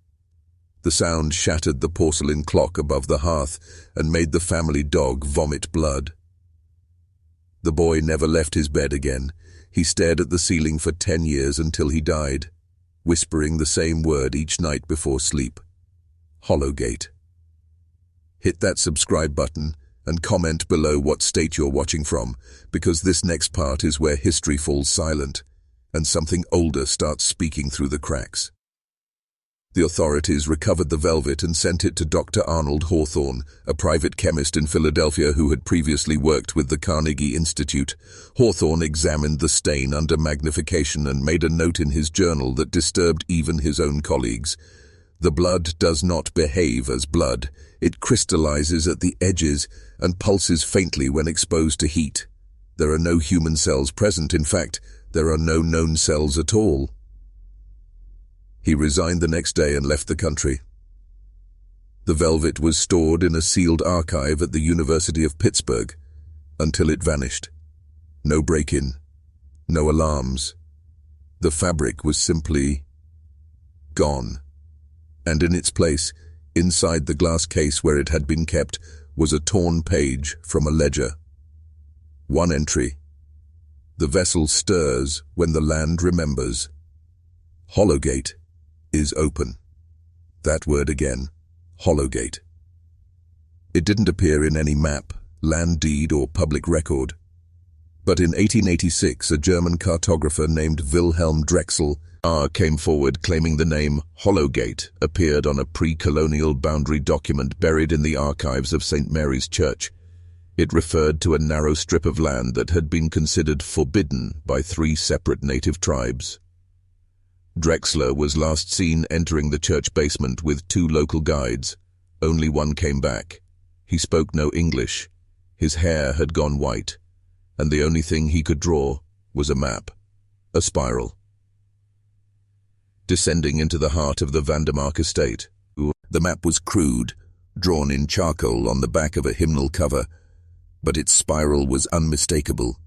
The sound shattered the porcelain clock above the hearth and made the family dog vomit blood. The boy never left his bed again. He stared at the ceiling for 10 years until he died, whispering the same word each night before sleep. Hollowgate. Hit that subscribe button and comment below what state you're watching from, because this next part is where history falls silent and something older starts speaking through the cracks. The authorities recovered the velvet and sent it to Dr. Arnold Hawthorne, a private chemist in Philadelphia who had previously worked with the Carnegie Institute. Hawthorne examined the stain under magnification and made a note in his journal that disturbed even his own colleagues. The blood does not behave as blood. It crystallizes at the edges and pulses faintly when exposed to heat. There are no human cells present. In fact, there are no known cells at all. He resigned the next day and left the country. The velvet was stored in a sealed archive at the University of Pittsburgh until it vanished. No break-in, no alarms. The fabric was simply gone. And in its place, inside the glass case where it had been kept, was a torn page from a ledger. One entry: "The vessel stirs when the land remembers. Hollowgate is open." That word again, Hollowgate. It didn't appear in any map, land deed, or public record. But in 1886, a German cartographer named Wilhelm Drexel came forward claiming the name Hollowgate appeared on a pre-colonial boundary document buried in the archives of St. Mary's Church. It referred to a narrow strip of land that had been considered forbidden by 3 separate native tribes. Drexler was last seen entering the church basement with 2 local guides. Only one came back. He spoke no English. His hair had gone white, and the only thing he could draw was a map, a spiral, descending into the heart of the Vandermark estate. The map was crude, drawn in charcoal on the back of a hymnal cover, but its spiral was unmistakable.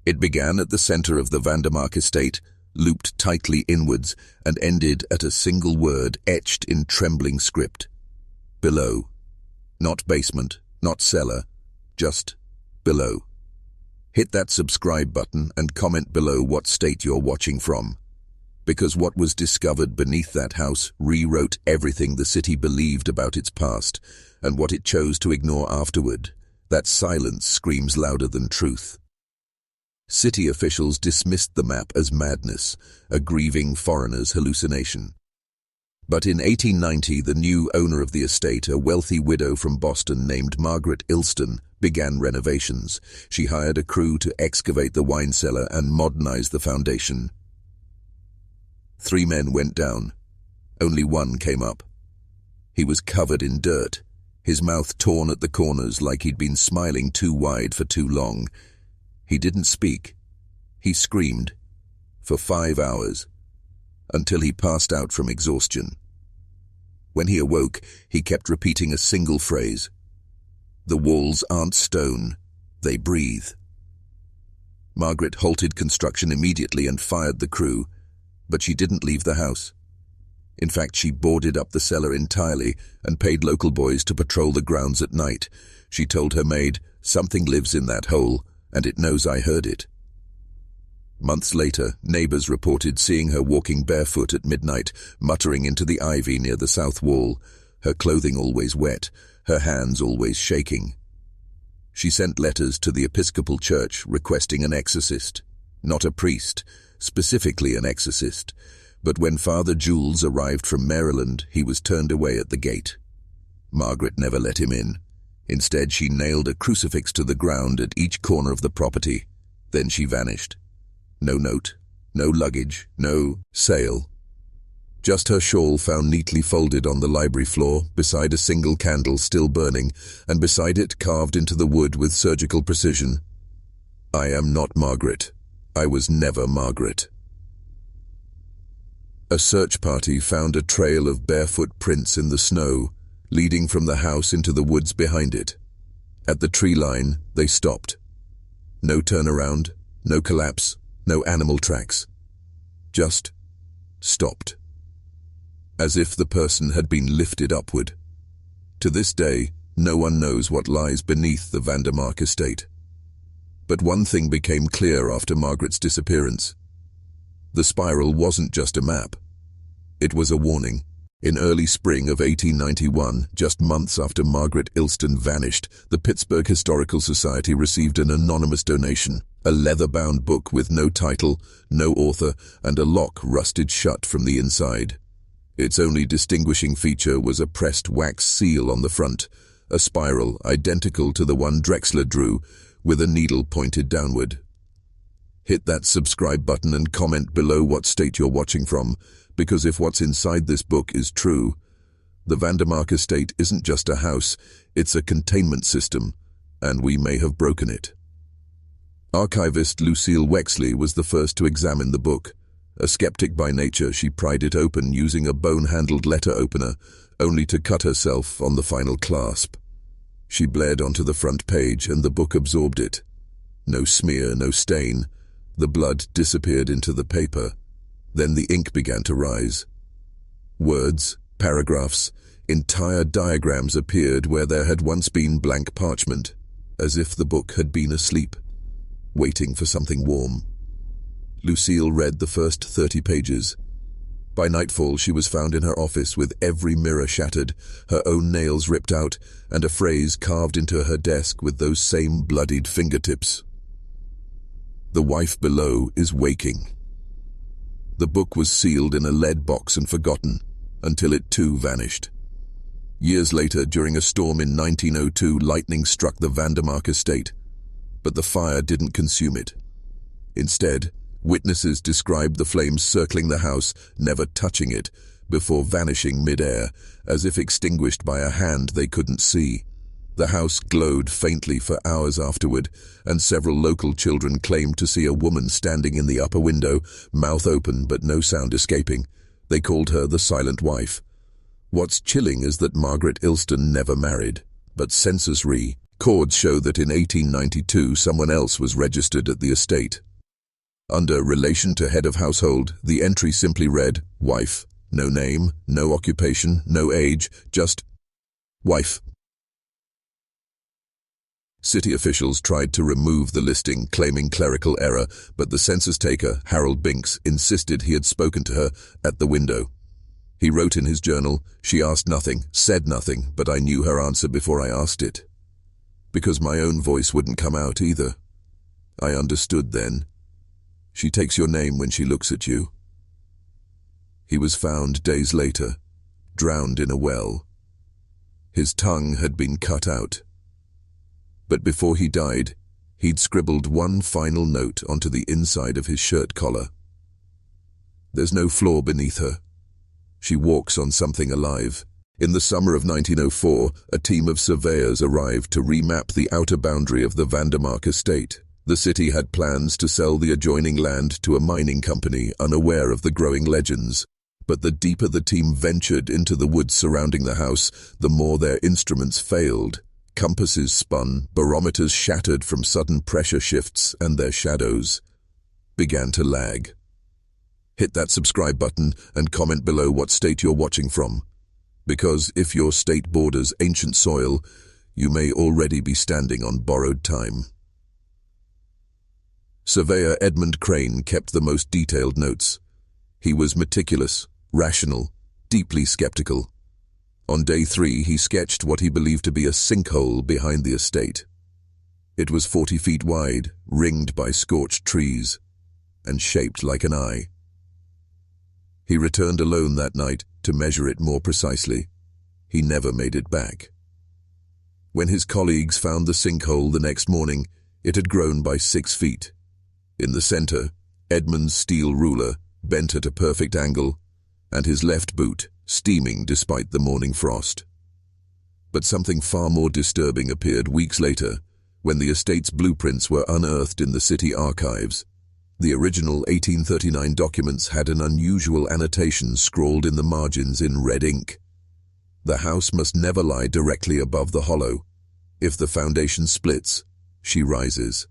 It began at the center of the Vandermark estate, looped tightly inwards, and ended at a single word etched in trembling script. Below. Not basement, not cellar, just below. Hit that subscribe button and comment below what state you're watching from, because what was discovered beneath that house rewrote everything the city believed about its past and what it chose to ignore afterward. That silence screams louder than truth. City officials dismissed the map as madness, a grieving foreigner's hallucination. But in 1890, the new owner of the estate, a wealthy widow from Boston named Margaret Ilston, began renovations. She hired a crew to excavate the wine cellar and modernize the foundation. 3 men went down. Only one came up. He was covered in dirt, his mouth torn at the corners like he'd been smiling too wide for too long. He didn't speak. He screamed for 5 hours, until he passed out from exhaustion. When he awoke, he kept repeating a single phrase: "The walls aren't stone, they breathe." Margaret halted construction immediately and fired the crew, but she didn't leave the house. In fact, she boarded up the cellar entirely and paid local boys to patrol the grounds at night. She told her maid, "Something lives in that hole, and it knows I heard it." Months later, neighbors reported seeing her walking barefoot at midnight, muttering into the ivy near the south wall, her clothing always wet, her hands always shaking. She sent letters to the Episcopal Church requesting an exorcist. Not a priest, specifically an exorcist, but when Father Jules arrived from Maryland, he was turned away at the gate. Margaret never let him in. Instead, she nailed a crucifix to the ground at each corner of the property. Then she vanished. No note, no luggage, no sale. Just her shawl found neatly folded on the library floor, beside a single candle still burning, and beside it carved into the wood with surgical precision. I am not Margaret. I was never Margaret. A search party found a trail of barefoot prints in the snow, leading from the house into the woods behind it. At the tree line, they stopped. No turnaround, no collapse, no animal tracks. Just stopped. As if the person had been lifted upward. To this day, no one knows what lies beneath the Vandermark estate. But one thing became clear after Margaret's disappearance. The spiral wasn't just a map. It was a warning. In early spring of 1891, just months after Margaret Ilston vanished, the Pittsburgh Historical Society received an anonymous donation, a leather-bound book with no title, no author, and a lock rusted shut from the inside. Its only distinguishing feature was a pressed wax seal on the front, a spiral identical to the one Drexler drew, with a needle pointed downward. Hit that subscribe button and comment below what state you're watching from, because if what's inside this book is true, the Vandermark estate isn't just a house, it's a containment system, and we may have broken it. Archivist Lucille Wexley was the first to examine the book. A skeptic by nature, she pried it open using a bone-handled letter opener, only to cut herself on the final clasp. She bled onto the front page, and the book absorbed it. No smear, no stain. The blood disappeared into the paper. Then the ink began to rise. Words, paragraphs, entire diagrams appeared where there had once been blank parchment, as if the book had been asleep, waiting for something warm. Lucille read the first 30 pages. By nightfall, she was found in her office with every mirror shattered, her own nails ripped out, and a phrase carved into her desk with those same bloodied fingertips. The wife below is waking. The book was sealed in a lead box and forgotten, until it too vanished. Years later, during a storm in 1902, lightning struck the Vandermark estate, but the fire didn't consume it. Instead, witnesses described the flames circling the house, never touching it, before vanishing mid-air, as if extinguished by a hand they couldn't see. The house glowed faintly for hours afterward, and several local children claimed to see a woman standing in the upper window, mouth open but no sound escaping. They called her the Silent Wife. What's chilling is that Margaret Ilston never married, but census records show that in 1892 someone else was registered at the estate. Under relation to head of household, the entry simply read, wife. No name, no occupation, no age, just wife. City officials tried to remove the listing, claiming clerical error, but the census taker, Harold Binks, insisted he had spoken to her at the window. He wrote in his journal, "She asked nothing, said nothing, but I knew her answer before I asked it. Because my own voice wouldn't come out either. I understood then. She takes your name when she looks at you." He was found days later, drowned in a well. His tongue had been cut out. But before he died, he'd scribbled one final note onto the inside of his shirt collar. There's no floor beneath her. She walks on something alive. In the summer of 1904, a team of surveyors arrived to remap the outer boundary of the Vandermark estate. The city had plans to sell the adjoining land to a mining company, unaware of the growing legends. But the deeper the team ventured into the woods surrounding the house, the more their instruments failed. Compasses spun, barometers shattered from sudden pressure shifts, and their shadows began to lag. Hit that subscribe button and comment below what state you're watching from. Because if your state borders ancient soil, you may already be standing on borrowed time. Surveyor Edmund Crane kept the most detailed notes. He was meticulous, rational, deeply skeptical. On day 3, he sketched what he believed to be a sinkhole behind the estate. It was 40 feet wide, ringed by scorched trees, and shaped like an eye. He returned alone that night to measure it more precisely. He never made it back. When his colleagues found the sinkhole the next morning, it had grown by 6 feet. In the center, Edmund's steel ruler, bent at a perfect angle, and his left boot, steaming despite the morning frost. But something far more disturbing appeared weeks later, when the estate's blueprints were unearthed in the city archives. The original 1839 documents had an unusual annotation scrawled in the margins in red ink. The house must never lie directly above the hollow. If the foundation splits, she rises.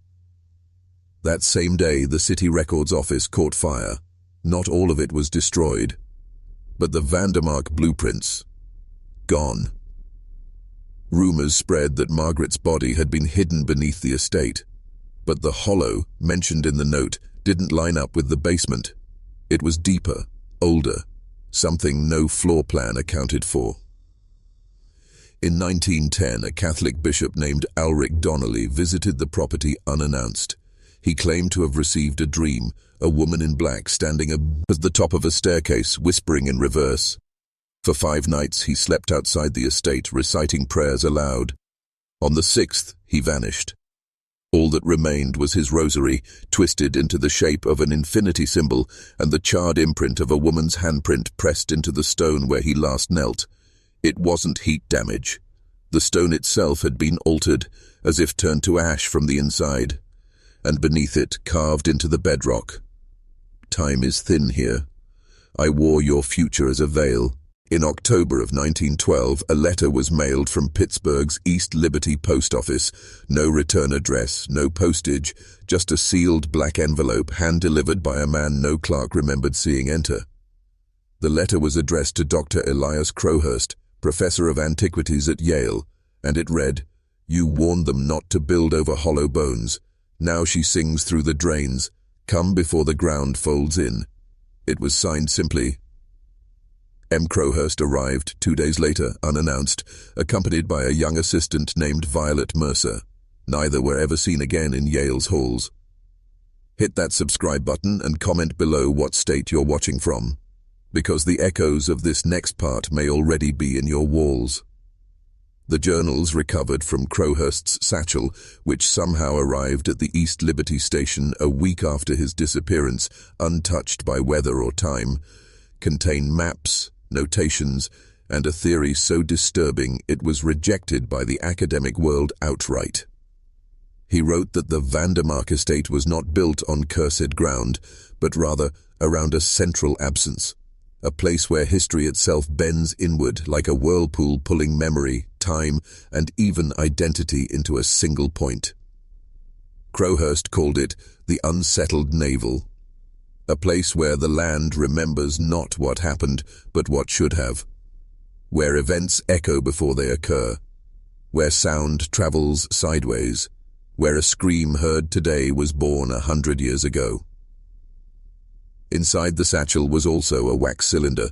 That same day, the city records office caught fire. Not all of it was destroyed, but the Vandermark blueprints, gone. Rumors spread that Margaret's body had been hidden beneath the estate, but the hollow, mentioned in the note, didn't line up with the basement. It was deeper, older, something no floor plan accounted for. In 1910, a Catholic bishop named Alric Donnelly visited the property unannounced. He claimed to have received a dream, a woman in black standing at the top of a staircase, whispering in reverse. For 5 nights he slept outside the estate, reciting prayers aloud. On the 6th, he vanished. All that remained was his rosary, twisted into the shape of an infinity symbol, and the charred imprint of a woman's handprint pressed into the stone where he last knelt. It wasn't heat damage. The stone itself had been altered, as if turned to ash from the inside, and beneath it, carved into the bedrock, "Time is thin here. I wore your future as a veil." In October of 1912, a letter was mailed from Pittsburgh's East Liberty post office. No return address, no postage, just a sealed black envelope hand-delivered by a man no clerk remembered seeing enter. The letter was addressed to Dr. Elias Crowhurst, professor of antiquities at Yale, and it read, "You warned them not to build over hollow bones. Now she sings through the drains. Come before the ground folds in." It was signed simply. M. Crowhurst arrived 2 days later, unannounced, accompanied by a young assistant named Violet Mercer. Neither were ever seen again in Yale's halls. Hit that subscribe button and comment below what state you're watching from, because the echoes of this next part may already be in your walls. The journals recovered from Crowhurst's satchel, which somehow arrived at the East Liberty station a week after his disappearance, untouched by weather or time, contain maps, notations, and a theory so disturbing it was rejected by the academic world outright. He wrote that the Vandermark estate was not built on cursed ground, but rather around a central absence, a place where history itself bends inward like a whirlpool, pulling memory, time, and even identity into a single point. Crowhurst called it the unsettled navel, a place where the land remembers not what happened, but what should have, where events echo before they occur, where sound travels sideways, where a scream heard today was born 100 years ago. Inside the satchel was also a wax cylinder,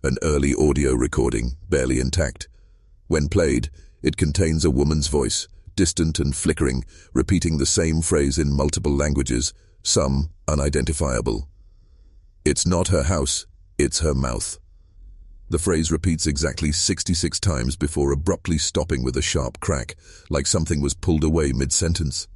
an early audio recording, barely intact. When played, it contains a woman's voice, distant and flickering, repeating the same phrase in multiple languages, some unidentifiable. "It's not her house, it's her mouth." The phrase repeats exactly 66 times before abruptly stopping with a sharp crack, like something was pulled away mid-sentence.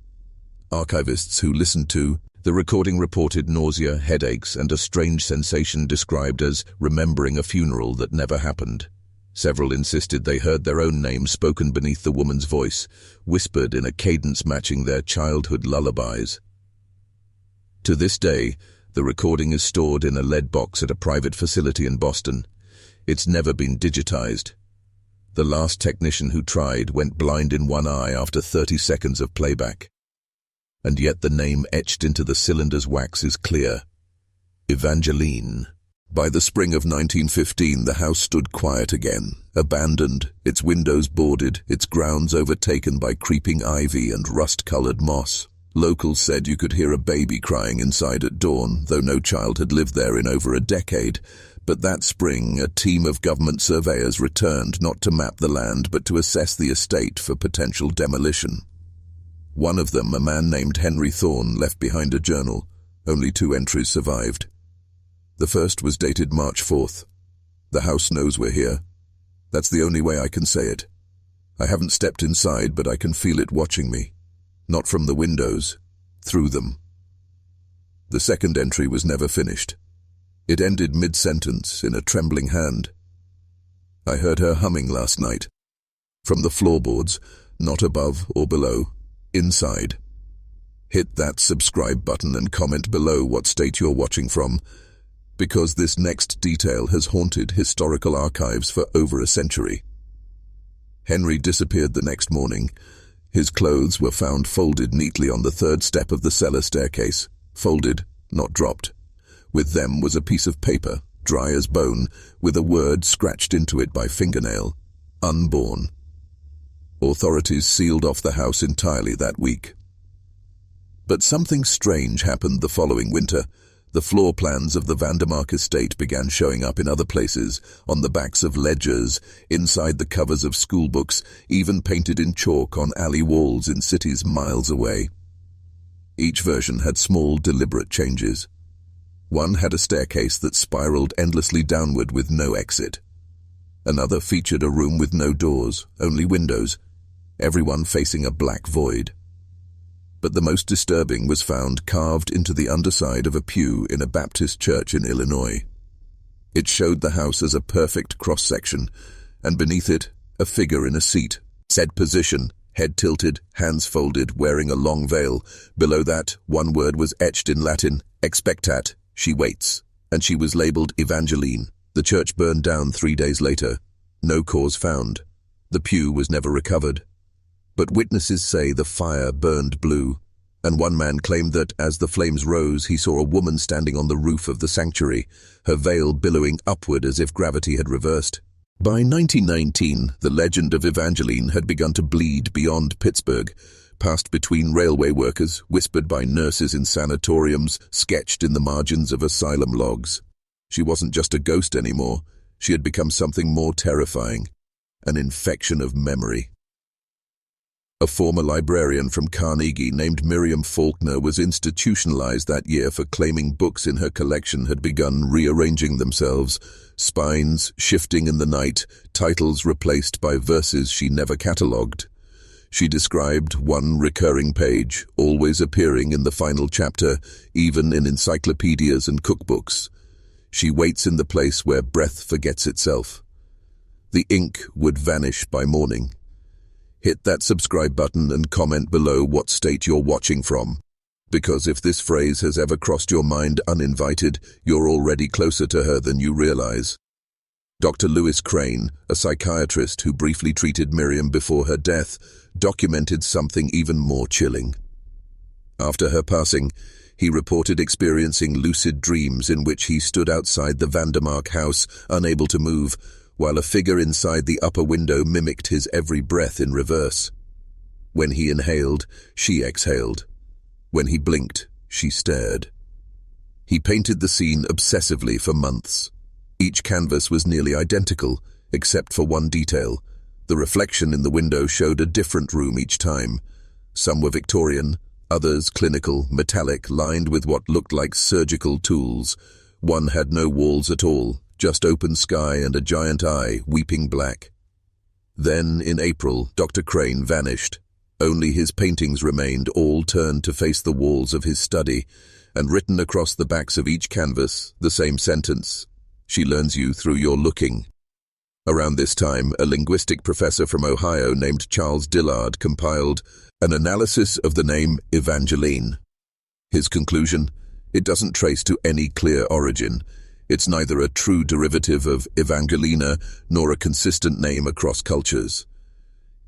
Archivists who listened to the recording reported nausea, headaches, and a strange sensation described as remembering a funeral that never happened. Several insisted they heard their own name spoken beneath the woman's voice, whispered in a cadence matching their childhood lullabies. To this day, the recording is stored in a lead box at a private facility in Boston. It's never been digitized. The last technician who tried went blind in one eye after 30 seconds of playback. And yet the name etched into the cylinder's wax is clear: Evangelene. By the spring of 1915, the house stood quiet again, abandoned, its windows boarded, its grounds overtaken by creeping ivy and rust-colored moss. Locals said you could hear a baby crying inside at dawn, though no child had lived there in over a decade. But that spring, a team of government surveyors returned not to map the land but to assess the estate for potential demolition. One of them, a man named Henry Thorne, left behind a journal. Only 2 entries survived. The first was dated March 4th. "The house knows we're here. That's the only way I can say it. I haven't stepped inside, but I can feel it watching me. Not from the windows, through them." The second entry was never finished. It ended mid-sentence in a trembling hand. "I heard her humming last night. From the floorboards, not above or below, inside." Hit that subscribe button and comment below what state you're watching from, because this next detail has haunted historical archives for over a century. Henry disappeared the next morning. His clothes were found folded neatly on the 3rd step of the cellar staircase. Folded, not dropped. With them was a piece of paper, dry as bone, with a word scratched into it by fingernail: "Unborn." Authorities sealed off the house entirely that week. But something strange happened the following winter. The floor plans of the Vandermark estate began showing up in other places, on the backs of ledgers, inside the covers of schoolbooks, even painted in chalk on alley walls in cities miles away. Each version had small, deliberate changes. One had a staircase that spiraled endlessly downward with no exit. Another featured a room with no doors, only windows, everyone facing a black void. But the most disturbing was found carved into the underside of a pew in a Baptist church in Illinois. It showed the house as a perfect cross-section, and beneath it, a figure in a seat, said position, head tilted, hands folded, wearing a long veil. Below that, one word was etched in Latin: expectat, she waits, and she was labeled Evangelene. The church burned down 3 days later. No cause found. The pew was never recovered. But witnesses say the fire burned blue, and one man claimed that, as the flames rose, he saw a woman standing on the roof of the sanctuary, her veil billowing upward as if gravity had reversed. By 1919, the legend of Evangelene had begun to bleed beyond Pittsburgh, passed between railway workers, whispered by nurses in sanatoriums, sketched in the margins of asylum logs. She wasn't just a ghost anymore. She had become something more terrifying, an infection of memory. A former librarian from Carnegie named Miriam Faulkner was institutionalized that year for claiming books in her collection had begun rearranging themselves, spines shifting in the night, titles replaced by verses she never catalogued. She described one recurring page, always appearing in the final chapter, even in encyclopedias and cookbooks. She waits in the place where breath forgets itself. The ink would vanish by morning. Hit that subscribe button and comment below what state you're watching from, because if this phrase has ever crossed your mind uninvited, you're already closer to her than you realize. Dr. Lewis Crane, a psychiatrist who briefly treated Miriam before her death, documented something even more chilling. After her passing, he reported experiencing lucid dreams in which he stood outside the Vandermark house, unable to move, while a figure inside the upper window mimicked his every breath in reverse. When he inhaled, she exhaled. When he blinked, she stared. He painted the scene obsessively for months. Each canvas was nearly identical, except for one detail. The reflection in the window showed a different room each time. Some were Victorian, others clinical, metallic, lined with what looked like surgical tools. One had no walls at all, just open sky and a giant eye, weeping black. Then, in April, Dr. Crane vanished. Only his paintings remained, all turned to face the walls of his study, and written across the backs of each canvas, the same sentence: "She learns you through your looking." Around this time, a linguistic professor from Ohio named Charles Dillard compiled an analysis of the name Evangelene. His conclusion: it doesn't trace to any clear origin. It's neither a true derivative of Evangelina nor a consistent name across cultures.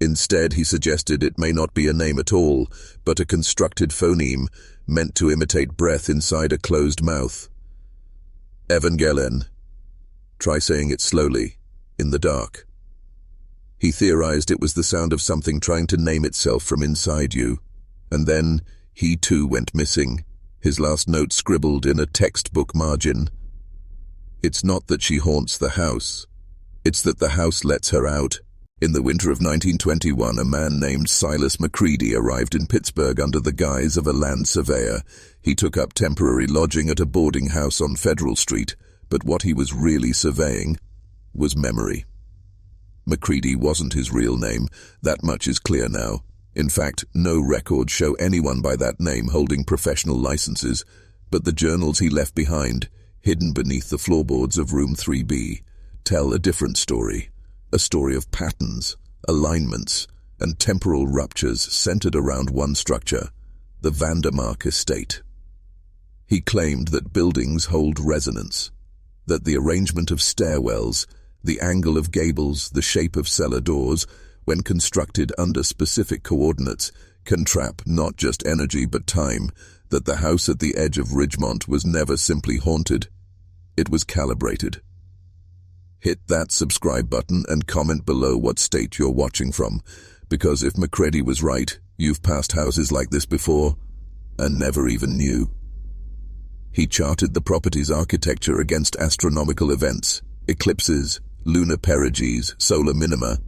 Instead, he suggested it may not be a name at all, but a constructed phoneme meant to imitate breath inside a closed mouth. Evangelene. Try saying it slowly, in the dark. He theorized it was the sound of something trying to name itself from inside you, and then He too went missing, his last note scribbled in a textbook margin. It's not that she haunts the house. It's that the house lets her out. In the winter of 1921, a man named Silas Macready arrived in Pittsburgh under the guise of a land surveyor. He took up temporary lodging at a boarding house on Federal Street, but what he was really surveying was memory. Macready wasn't his real name, that much is clear now. In fact, no records show anyone by that name holding professional licenses, but the journals he left behind, hidden beneath the floorboards of room 3B, tell a different story. A story of patterns, alignments, and temporal ruptures centered around one structure, the Vandermark estate. He claimed that buildings hold resonance, that the arrangement of stairwells, the angle of gables, the shape of cellar doors, when constructed under specific coordinates, can trap not just energy but time, that the house at the edge of Ridgemont was never simply haunted. It was calibrated. Hit that subscribe button and comment below what state you're watching from, because if Macready was right, you've passed houses like this before and never even knew. He charted the property's architecture against astronomical events, eclipses, lunar perigees, solar minima,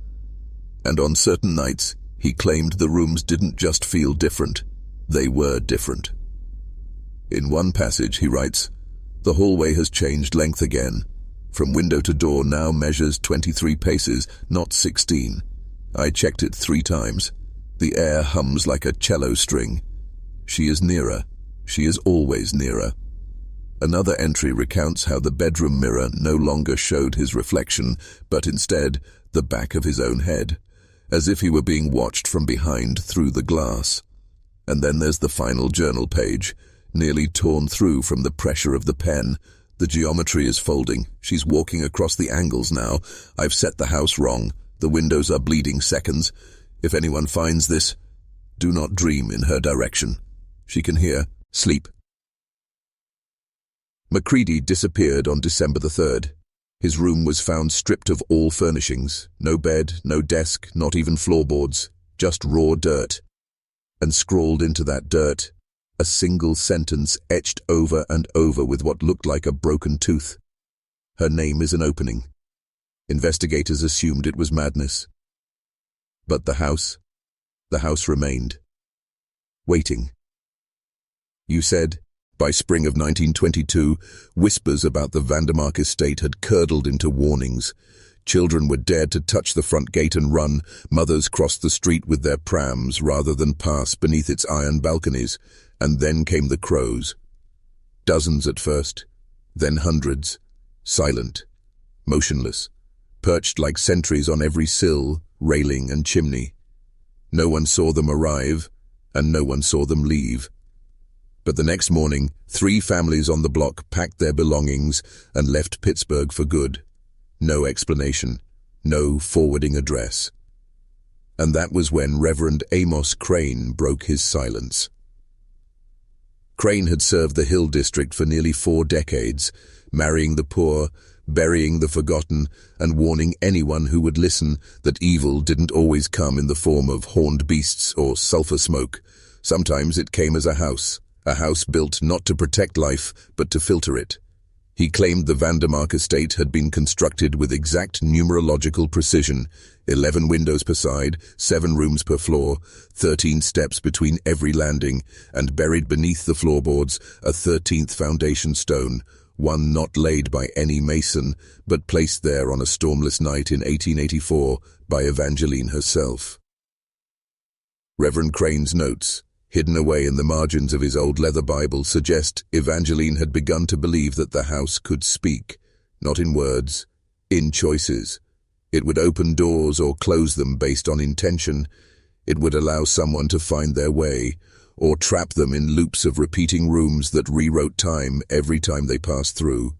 and on certain nights he claimed the rooms didn't just feel different, they were different. In one passage he writes, "The hallway has changed length again. From window to door now measures 23 paces, not 16. I checked it 3 times. The air hums like a cello string. She is nearer. She is always nearer." Another entry recounts how the bedroom mirror no longer showed his reflection, but instead the back of his own head, as if he were being watched from behind through the glass. And then there's the final journal page, nearly torn through from the pressure of the pen. The geometry is folding. She's walking across the angles now. I've set the house wrong. The windows are bleeding seconds. If anyone finds this, do not dream in her direction. She can hear. Sleep. Macready disappeared on December the 3rd. His room was found stripped of all furnishings. No bed, no desk, not even floorboards. Just raw dirt. And scrawled into that dirt, a single sentence etched over and over with what looked like a broken tooth. Her name is an opening. Investigators assumed it was madness. But the house remained. Waiting. You said, by spring of 1922, whispers about the Vandermark estate had curdled into warnings. Children were dared to touch the front gate and run. Mothers crossed the street with their prams rather than pass beneath its iron balconies. And then came the crows. Dozens at first, then hundreds, silent, motionless, perched like sentries on every sill, railing and chimney. No one saw them arrive, and no one saw them leave. But the next morning, 3 families on the block packed their belongings and left Pittsburgh for good. No explanation, no forwarding address. And that was when Reverend Amos Crane broke his silence. Crane had served the Hill District for nearly 4 decades, marrying the poor, burying the forgotten, and warning anyone who would listen that evil didn't always come in the form of horned beasts or sulfur smoke. Sometimes it came as a house built not to protect life, but to filter it. He claimed the Vandermark estate had been constructed with exact numerological precision, 11 windows per side, 7 rooms per floor, 13 steps between every landing, and buried beneath the floorboards a 13th foundation stone, one not laid by any mason, but placed there on a stormless night in 1884 by Evangelene herself. Reverend Crane's notes, hidden away in the margins of his old leather Bible, suggest Evangelene had begun to believe that the house could speak, not in words, in choices. It would open doors or close them based on intention. It would allow someone to find their way, or trap them in loops of repeating rooms that rewrote time every time they passed through.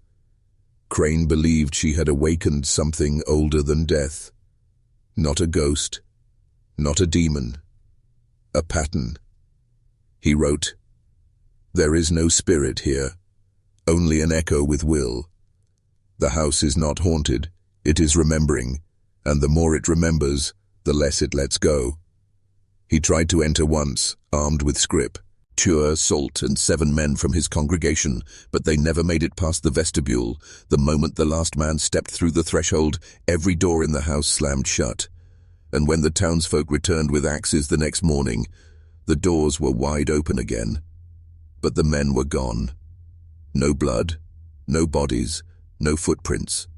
Crane believed she had awakened something older than death. Not a ghost, not a demon, a pattern. He wrote, "There is no spirit here, only an echo with will. The house is not haunted, it is remembering, and the more it remembers, the less it lets go." He tried to enter once, armed with scrip, Chur, Salt, and 7 men from his congregation, but they never made it past the vestibule. The moment the last man stepped through the threshold, every door in the house slammed shut. And when the townsfolk returned with axes the next morning, the doors were wide open again. But the men were gone. No blood, no bodies, no footprints.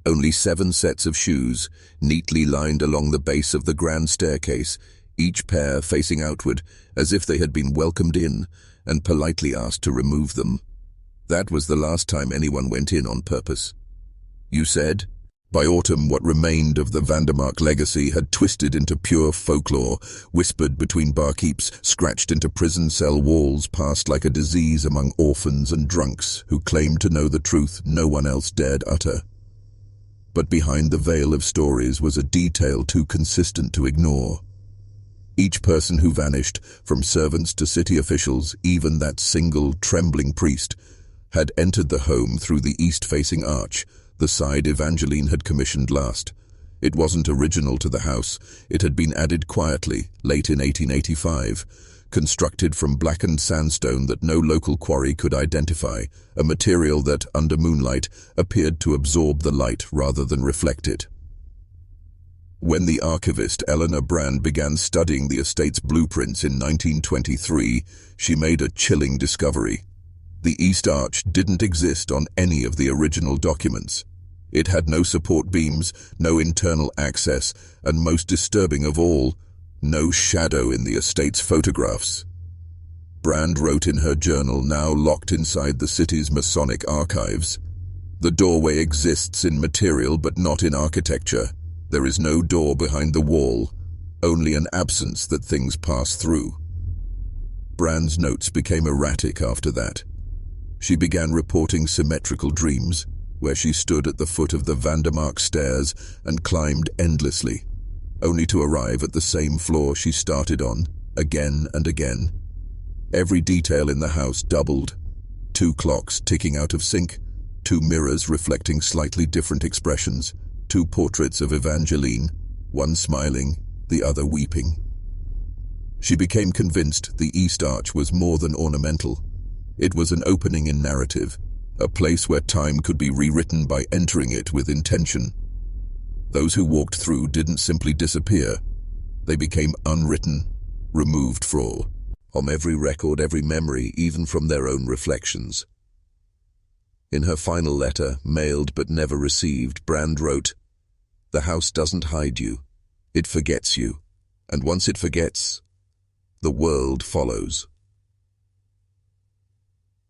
Only 7 sets of shoes, neatly lined along the base of the grand staircase, each pair facing outward, as if they had been welcomed in and politely asked to remove them. That was the last time anyone went in on purpose. You said? By autumn, what remained of the Vandermark legacy had twisted into pure folklore, whispered between barkeeps, scratched into prison cell walls, passed like a disease among orphans and drunks who claimed to know the truth no one else dared utter. But behind the veil of stories was a detail too consistent to ignore. Each person who vanished, from servants to city officials, even that single trembling priest, had entered the home through the east-facing arch, the side Evangeline had commissioned last. It wasn't original to the house. It had been added quietly, late in 1885, constructed from blackened sandstone that no local quarry could identify, a material that, under moonlight, appeared to absorb the light rather than reflect it. When the archivist Eleanor Brand began studying the estate's blueprints in 1923, she made a chilling discovery. The East Arch didn't exist on any of the original documents. It had no support beams, no internal access, and most disturbing of all, no shadow in the estate's photographs. Brand wrote in her journal, now locked inside the city's Masonic archives, "The doorway exists in material but not in architecture. There is no door behind the wall, only an absence that things pass through." Brand's notes became erratic after that. She began reporting symmetrical dreams, where she stood at the foot of the Vandermark stairs and climbed endlessly, only to arrive at the same floor she started on, again and again. Every detail in the house doubled. 2 clocks ticking out of sync, 2 mirrors reflecting slightly different expressions, 2 portraits of Evangeline, one smiling, the other weeping. She became convinced the East Arch was more than ornamental. It was an opening in narrative, a place where time could be rewritten by entering it with intention. Those who walked through didn't simply disappear. They became unwritten, removed from every record, every memory, even from their own reflections. In her final letter, mailed but never received, Brand wrote, "The house doesn't hide you. It forgets you. And once it forgets, the world follows."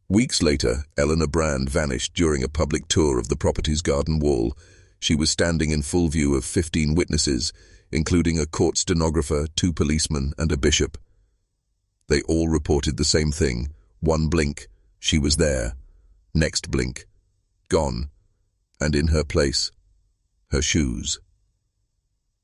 Weeks later, Eleanor Brand vanished during a public tour of the property's garden wall. She was standing in full view of 15 witnesses, including a court stenographer, 2 policemen, and a bishop. They all reported the same thing. One blink, she was there. Next blink, gone. And in her place, her shoes.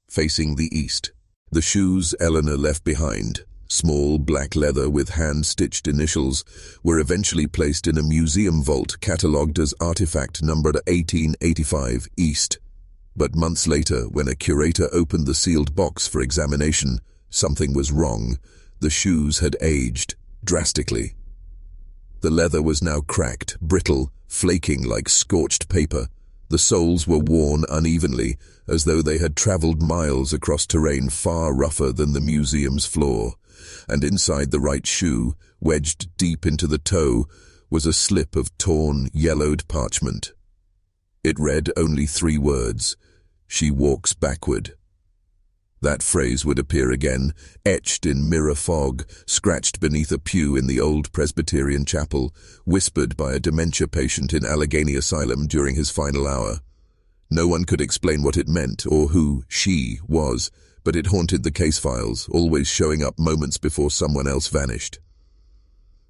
Facing the east, the shoes Eleanor left behind, small black leather with hand-stitched initials, were eventually placed in a museum vault catalogued as artifact number 1885 East. But months later, when a curator opened the sealed box for examination, something was wrong. The shoes had aged drastically. The leather was now cracked, brittle, flaking like scorched paper. The soles were worn unevenly, as though they had traveled miles across terrain far rougher than the museum's floor. And inside the right shoe, wedged deep into the toe, was a slip of torn, yellowed parchment. It read only 3 words: "She walks backward." That phrase would appear again, etched in mirror fog, scratched beneath a pew in the old Presbyterian chapel, whispered by a dementia patient in Allegheny Asylum during his final hour. No one could explain what it meant or who "she" was, but it haunted the case files, always showing up moments before someone else vanished.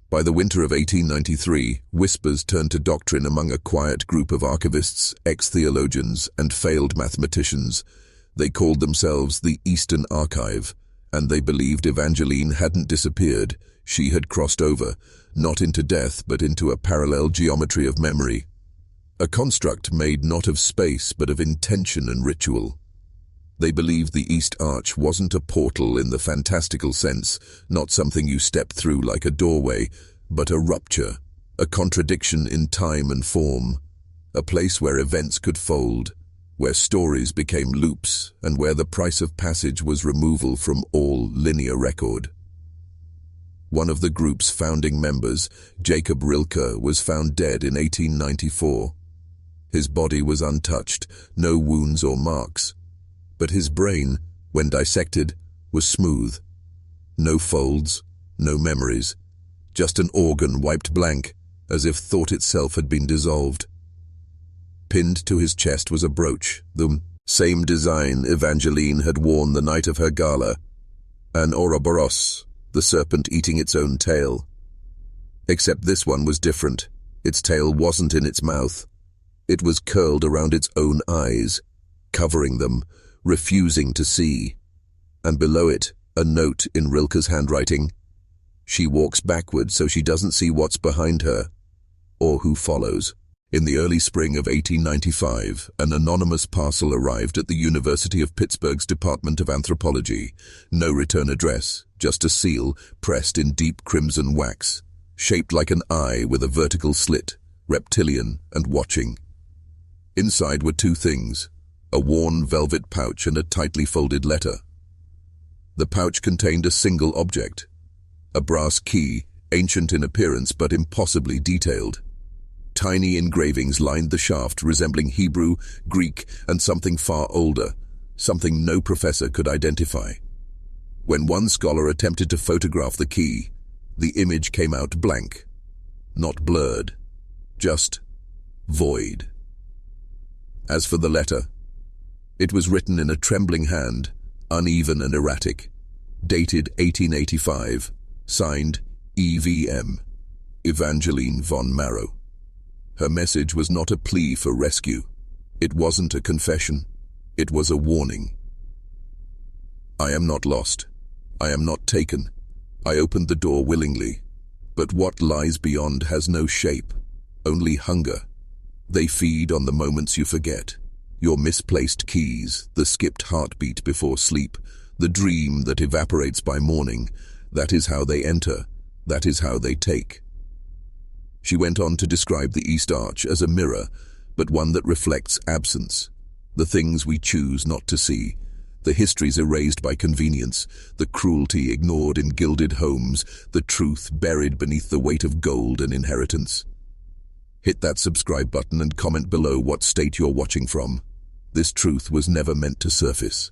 By the winter of 1893, whispers turned to doctrine among a quiet group of archivists, ex-theologians, and failed mathematicians. They called themselves the Eastern Archive, and they believed Evangeline hadn't disappeared. She had crossed over, not into death, but into a parallel geometry of memory. A construct made not of space, but of intention and ritual. They believed the East Arch wasn't a portal in the fantastical sense, not something you step through like a doorway, but a rupture, a contradiction in time and form, a place where events could fold, where stories became loops, and where the price of passage was removal from all linear record. One of the group's founding members, Jacob Rilke, was found dead in 1894. His body was untouched, no wounds or marks, but his brain, when dissected, was smooth. No folds, no memories, just an organ wiped blank, as if thought itself had been dissolved. Pinned to his chest was a brooch, the same design Evangeline had worn the night of her gala, an Ouroboros, the serpent eating its own tail. Except this one was different. Its tail wasn't in its mouth. It was curled around its own eyes, covering them, refusing to see. And below it, a note in Rilke's handwriting. She walks backward so she doesn't see what's behind her, or who follows. In the early spring of 1895, an anonymous parcel arrived at the University of Pittsburgh's Department of Anthropology. No return address, just a seal pressed in deep crimson wax, shaped like an eye with a vertical slit, reptilian and watching. Inside were two things, a worn velvet pouch and a tightly folded letter. The pouch contained a single object, a brass key, ancient in appearance but impossibly detailed. Tiny engravings lined the shaft resembling Hebrew, Greek, and something far older, something no professor could identify. When one scholar attempted to photograph the key, the image came out blank, not blurred, just void. As for the letter, it was written in a trembling hand, uneven and erratic, dated 1885, signed EVM, Evangelene von Marrow. Her message was not a plea for rescue. It wasn't a confession. It was a warning. I am not lost. I am not taken. I opened the door willingly. But what lies beyond has no shape, only hunger. They feed on the moments you forget. Your misplaced keys, the skipped heartbeat before sleep, the dream that evaporates by morning. That is how they enter. That is how they take. She went on to describe the East Arch as a mirror, but one that reflects absence, the things we choose not to see, the histories erased by convenience, the cruelty ignored in gilded homes, the truth buried beneath the weight of gold and inheritance. Hit that subscribe button and comment below what state you're watching from. This truth was never meant to surface.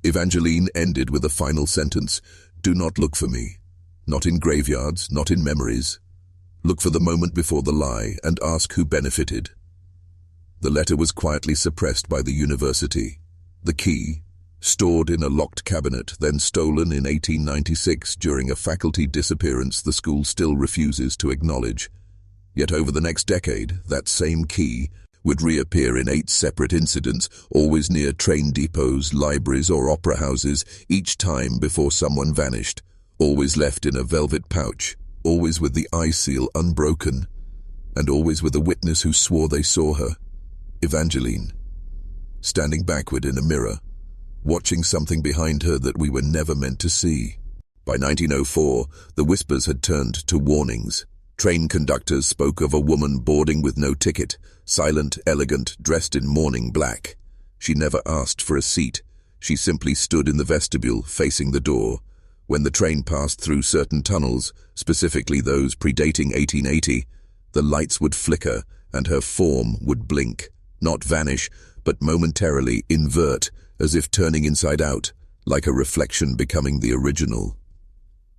Evangeline ended with a final sentence, "Do not look for me. Not in graveyards, not in memories. Look for the moment before the lie and ask who benefited." The letter was quietly suppressed by the university. The key, stored in a locked cabinet, then stolen in 1896 during a faculty disappearance the school still refuses to acknowledge. Yet over the next decade, that same key would reappear in 8 separate incidents, always near train depots, libraries or opera houses, each time before someone vanished. Always left in a velvet pouch, always with the eye seal unbroken, and always with a witness who swore they saw her, Evangeline, standing backward in a mirror, watching something behind her that we were never meant to see. By 1904, the whispers had turned to warnings. Train conductors spoke of a woman boarding with no ticket, silent, elegant, dressed in mourning black. She never asked for a seat. She simply stood in the vestibule, facing the door. When the train passed through certain tunnels, specifically those predating 1880, the lights would flicker and her form would blink, not vanish, but momentarily invert, as if turning inside out, like a reflection becoming the original.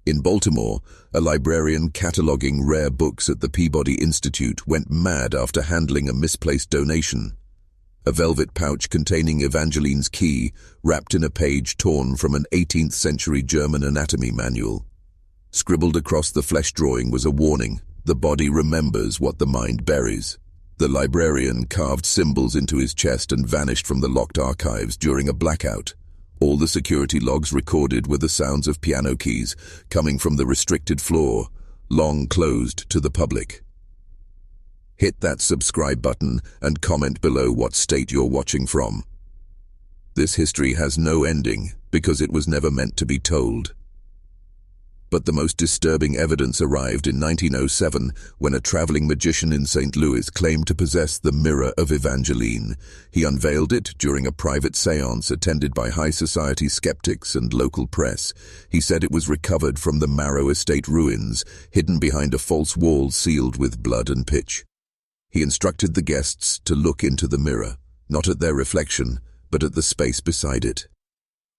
In Baltimore, a librarian cataloging rare books at the Peabody Institute went mad after handling a misplaced donation. A velvet pouch containing Evangeline's key, wrapped in a page torn from an 18th century German anatomy manual. Scribbled across the flesh drawing was a warning: the body remembers what the mind buries. The librarian carved symbols into his chest and vanished from the locked archives during a blackout. All the security logs recorded were the sounds of piano keys coming from the restricted floor, long closed to the public. Hit that subscribe button and comment below what state you're watching from. This history has no ending because it was never meant to be told. But the most disturbing evidence arrived in 1907 when a traveling magician in St. Louis claimed to possess the mirror of Evangelene. He unveiled it during a private séance attended by high society skeptics and local press. He said it was recovered from the Marrow estate ruins, hidden behind a false wall sealed with blood and pitch. He instructed the guests to look into the mirror, not at their reflection, but at the space beside it.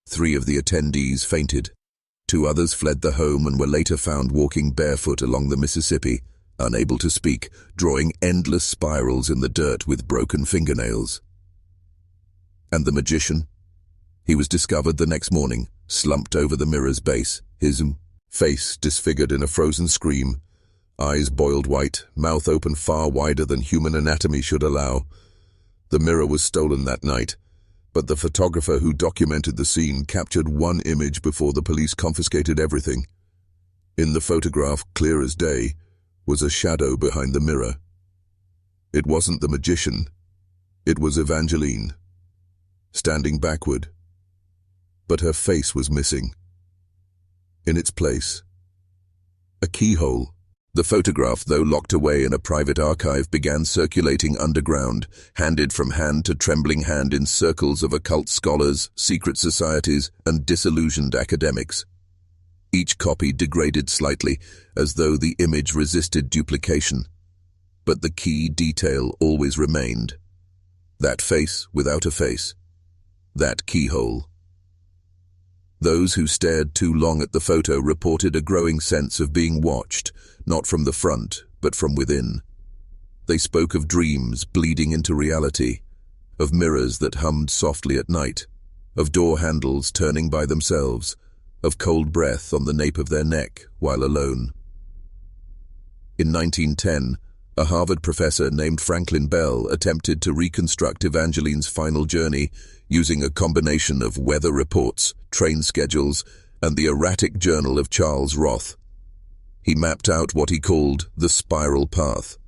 3 of the attendees fainted. 2 others fled the home and were later found walking barefoot along the Mississippi, unable to speak, drawing endless spirals in the dirt with broken fingernails. And the magician? He was discovered the next morning, slumped over the mirror's base, his face disfigured in a frozen scream, eyes boiled white, mouth open far wider than human anatomy should allow. The mirror was stolen that night, but the photographer who documented the scene captured one image before the police confiscated everything. In the photograph, clear as day, was a shadow behind the mirror. It wasn't the magician. It was Evangelene, standing backward. But her face was missing. In its place, a keyhole. The photograph, though locked away in a private archive, began circulating underground, handed from hand to trembling hand in circles of occult scholars, secret societies, and disillusioned academics. Each copy degraded slightly, as though the image resisted duplication. But the key detail always remained. That face without a face. That keyhole. Those who stared too long at the photo reported a growing sense of being watched, not from the front, but from within. They spoke of dreams bleeding into reality, of mirrors that hummed softly at night, of door handles turning by themselves, of cold breath on the nape of their neck while alone. In 1910, a Harvard professor named Franklin Bell attempted to reconstruct Evangelene's final journey using a combination of weather reports, train schedules, and the erratic journal of Charles Roth. He mapped out what he called the spiral path,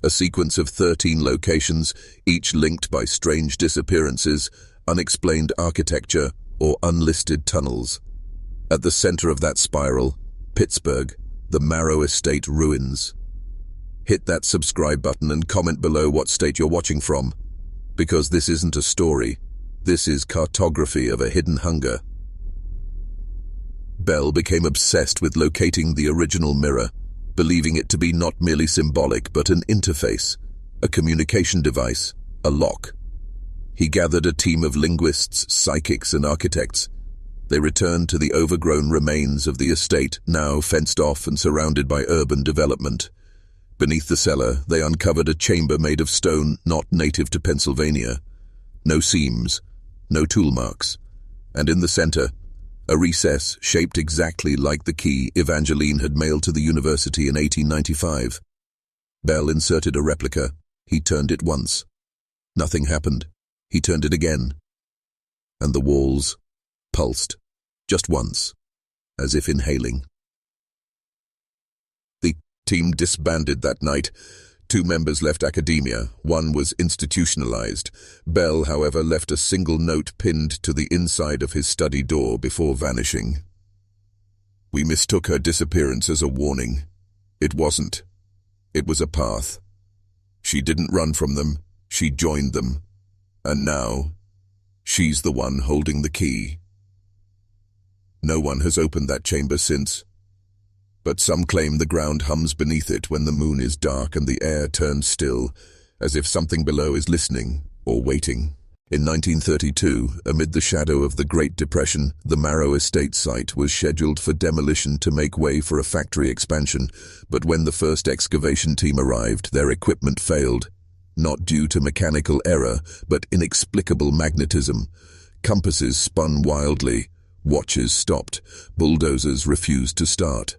a sequence of 13 locations, each linked by strange disappearances, unexplained architecture, or unlisted tunnels. At the center of that spiral, Pittsburgh, the Marrow estate ruins. Hit that subscribe button and comment below what state you're watching from, because this isn't a story, this is cartography of a hidden hunger. Bell became obsessed with locating the original mirror, believing it to be not merely symbolic but an interface, a communication device, a lock. He gathered a team of linguists, psychics, and architects. They returned to the overgrown remains of the estate, now fenced off and surrounded by urban development. Beneath the cellar, they uncovered a chamber made of stone not native to Pennsylvania. No seams, no tool marks, and in the center, a recess shaped exactly like the key Evangelene had mailed to the university in 1895. Bell inserted a replica. He turned it once. Nothing happened. He turned it again. And the walls pulsed, just once, as if inhaling. The team disbanded that night. 2 members left academia, 1 was institutionalized. Bell, however, left a single note pinned to the inside of his study door before vanishing. We mistook her disappearance as a warning. It wasn't. It was a path. She didn't run from them, she joined them. And now, she's the one holding the key. No one has opened that chamber since. But some claim the ground hums beneath it when the moon is dark and the air turns still, as if something below is listening or waiting. In 1932, amid the shadow of the Great Depression, the Marrow estate site was scheduled for demolition to make way for a factory expansion, but when the first excavation team arrived, their equipment failed. Not due to mechanical error, but inexplicable magnetism. Compasses spun wildly, watches stopped, bulldozers refused to start.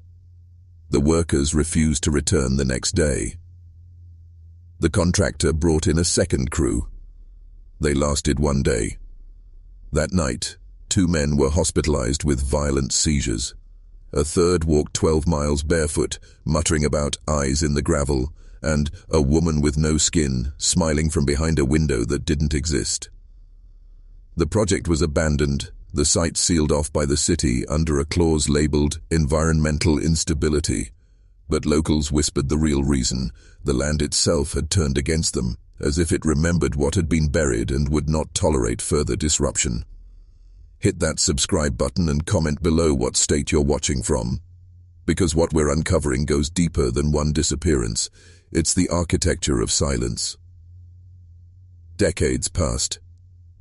The workers refused to return the next day. The contractor brought in a second crew. They lasted 1 day. That night, 2 men were hospitalized with violent seizures. A third walked 12 miles barefoot, muttering about eyes in the gravel, and a woman with no skin, smiling from behind a window that didn't exist. The project was abandoned, the site sealed off by the city under a clause labeled environmental instability. But locals whispered the real reason: the land itself had turned against them, as if it remembered what had been buried and would not tolerate further disruption. Hit that subscribe button and comment below what state you're watching from. Because what we're uncovering goes deeper than one disappearance. It's the architecture of silence. Decades passed.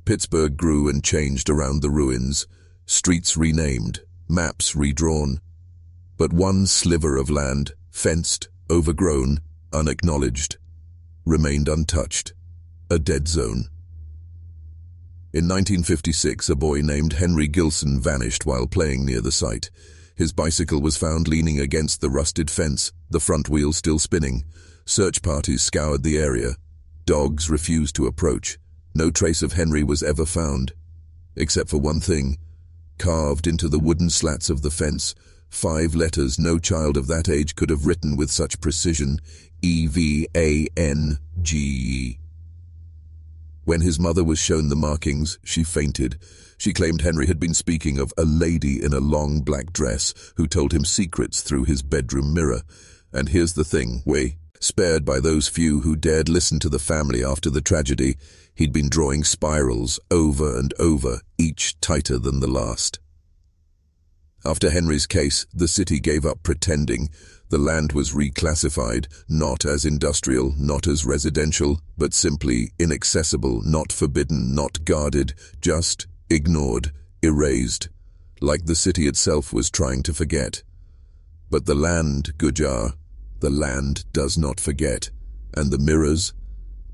Pittsburgh grew and changed around the ruins, streets renamed, maps redrawn. But one sliver of land, fenced, overgrown, unacknowledged, remained untouched, a dead zone. In 1956, a boy named Henry Gilson vanished while playing near the site. His bicycle was found leaning against the rusted fence, the front wheel still spinning. Search parties scoured the area. Dogs refused to approach. No trace of Henry was ever found. Except for one thing. Carved into the wooden slats of the fence, 5 letters no child of that age could have written with such precision: Evange. When his mother was shown the markings, she fainted. She claimed Henry had been speaking of a lady in a long black dress who told him secrets through his bedroom mirror. And here's the thing, spared by those few who dared listen to the family after the tragedy, he'd been drawing spirals over and over, each tighter than the last. After Henry's case, the city gave up pretending. The land was reclassified, not as industrial, not as residential, but simply inaccessible, not forbidden, not guarded, just ignored, erased, like the city itself was trying to forget. But the land, Gujar, the land does not forget, and the mirrors,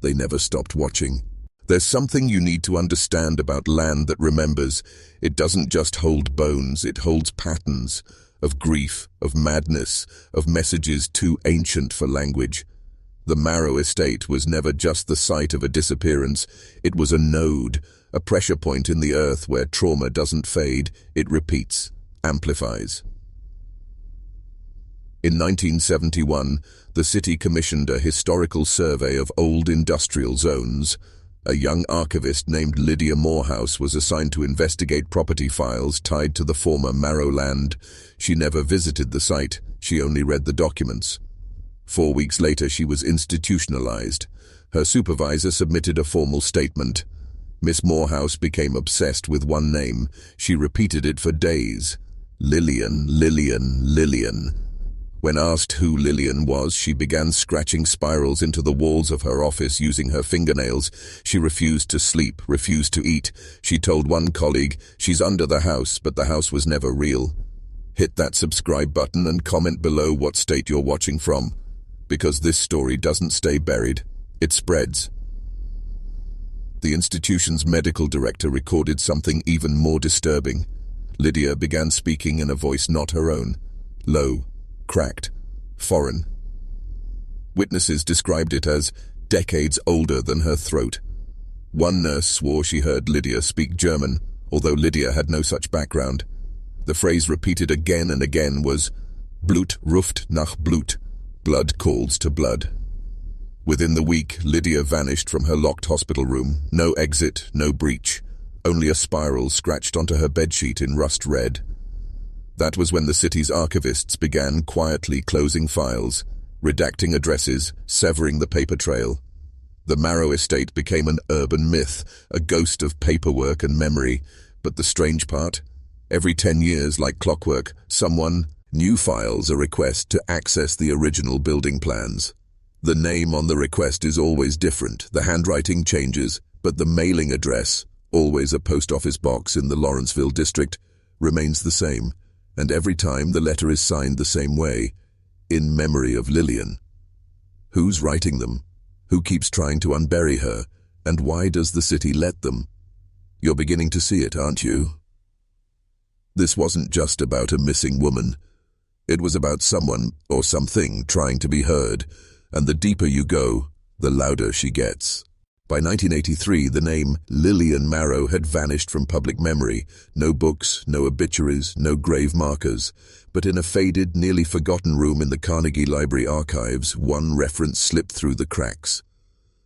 they never stopped watching. There's something you need to understand about land that remembers. It doesn't just hold bones, it holds patterns of grief, of madness, of messages too ancient for language. The Marrow estate was never just the site of a disappearance. It was a node, a pressure point in the earth where trauma doesn't fade, it repeats, amplifies. In 1971, the city commissioned a historical survey of old industrial zones. A young archivist named Lydia Morehouse was assigned to investigate property files tied to the former Marrow land. She never visited the site, she only read the documents. 4 weeks later, she was institutionalized. Her supervisor submitted a formal statement. Miss Morehouse became obsessed with one name. She repeated it for days. Lillian, Lillian, Lillian. When asked who Lillian was, she began scratching spirals into the walls of her office using her fingernails. She refused to sleep, refused to eat. She told one colleague, "She's under the house, but the house was never real." Hit that subscribe button and comment below what state you're watching from. Because this story doesn't stay buried, it spreads. The institution's medical director recorded something even more disturbing. Lydia began speaking in a voice not her own. Low, cracked, foreign. Witnesses described it as decades older than her throat. One nurse swore she heard Lydia speak German, although Lydia had no such background. The phrase repeated again and again was, "Blut ruft nach Blut," blood calls to blood. Within the week, Lydia vanished from her locked hospital room. No exit, no breach, only a spiral scratched onto her bedsheet in rust red. That was when the city's archivists began quietly closing files, redacting addresses, severing the paper trail. The Marrow estate became an urban myth, a ghost of paperwork and memory. But the strange part? Every 10 years, like clockwork, new files a request to access the original building plans. The name on the request is always different, the handwriting changes, but the mailing address, always a post office box in the Lawrenceville district, remains the same. And every time the letter is signed the same way, in memory of Lillian. Who's writing them? Who keeps trying to unbury her? And why does the city let them? You're beginning to see it, aren't you? This wasn't just about a missing woman. It was about someone or something trying to be heard, and the deeper you go, the louder she gets. By 1983, the name Lillian Marrow had vanished from public memory. No books, no obituaries, no grave markers. But in a faded, nearly forgotten room in the Carnegie Library archives, one reference slipped through the cracks.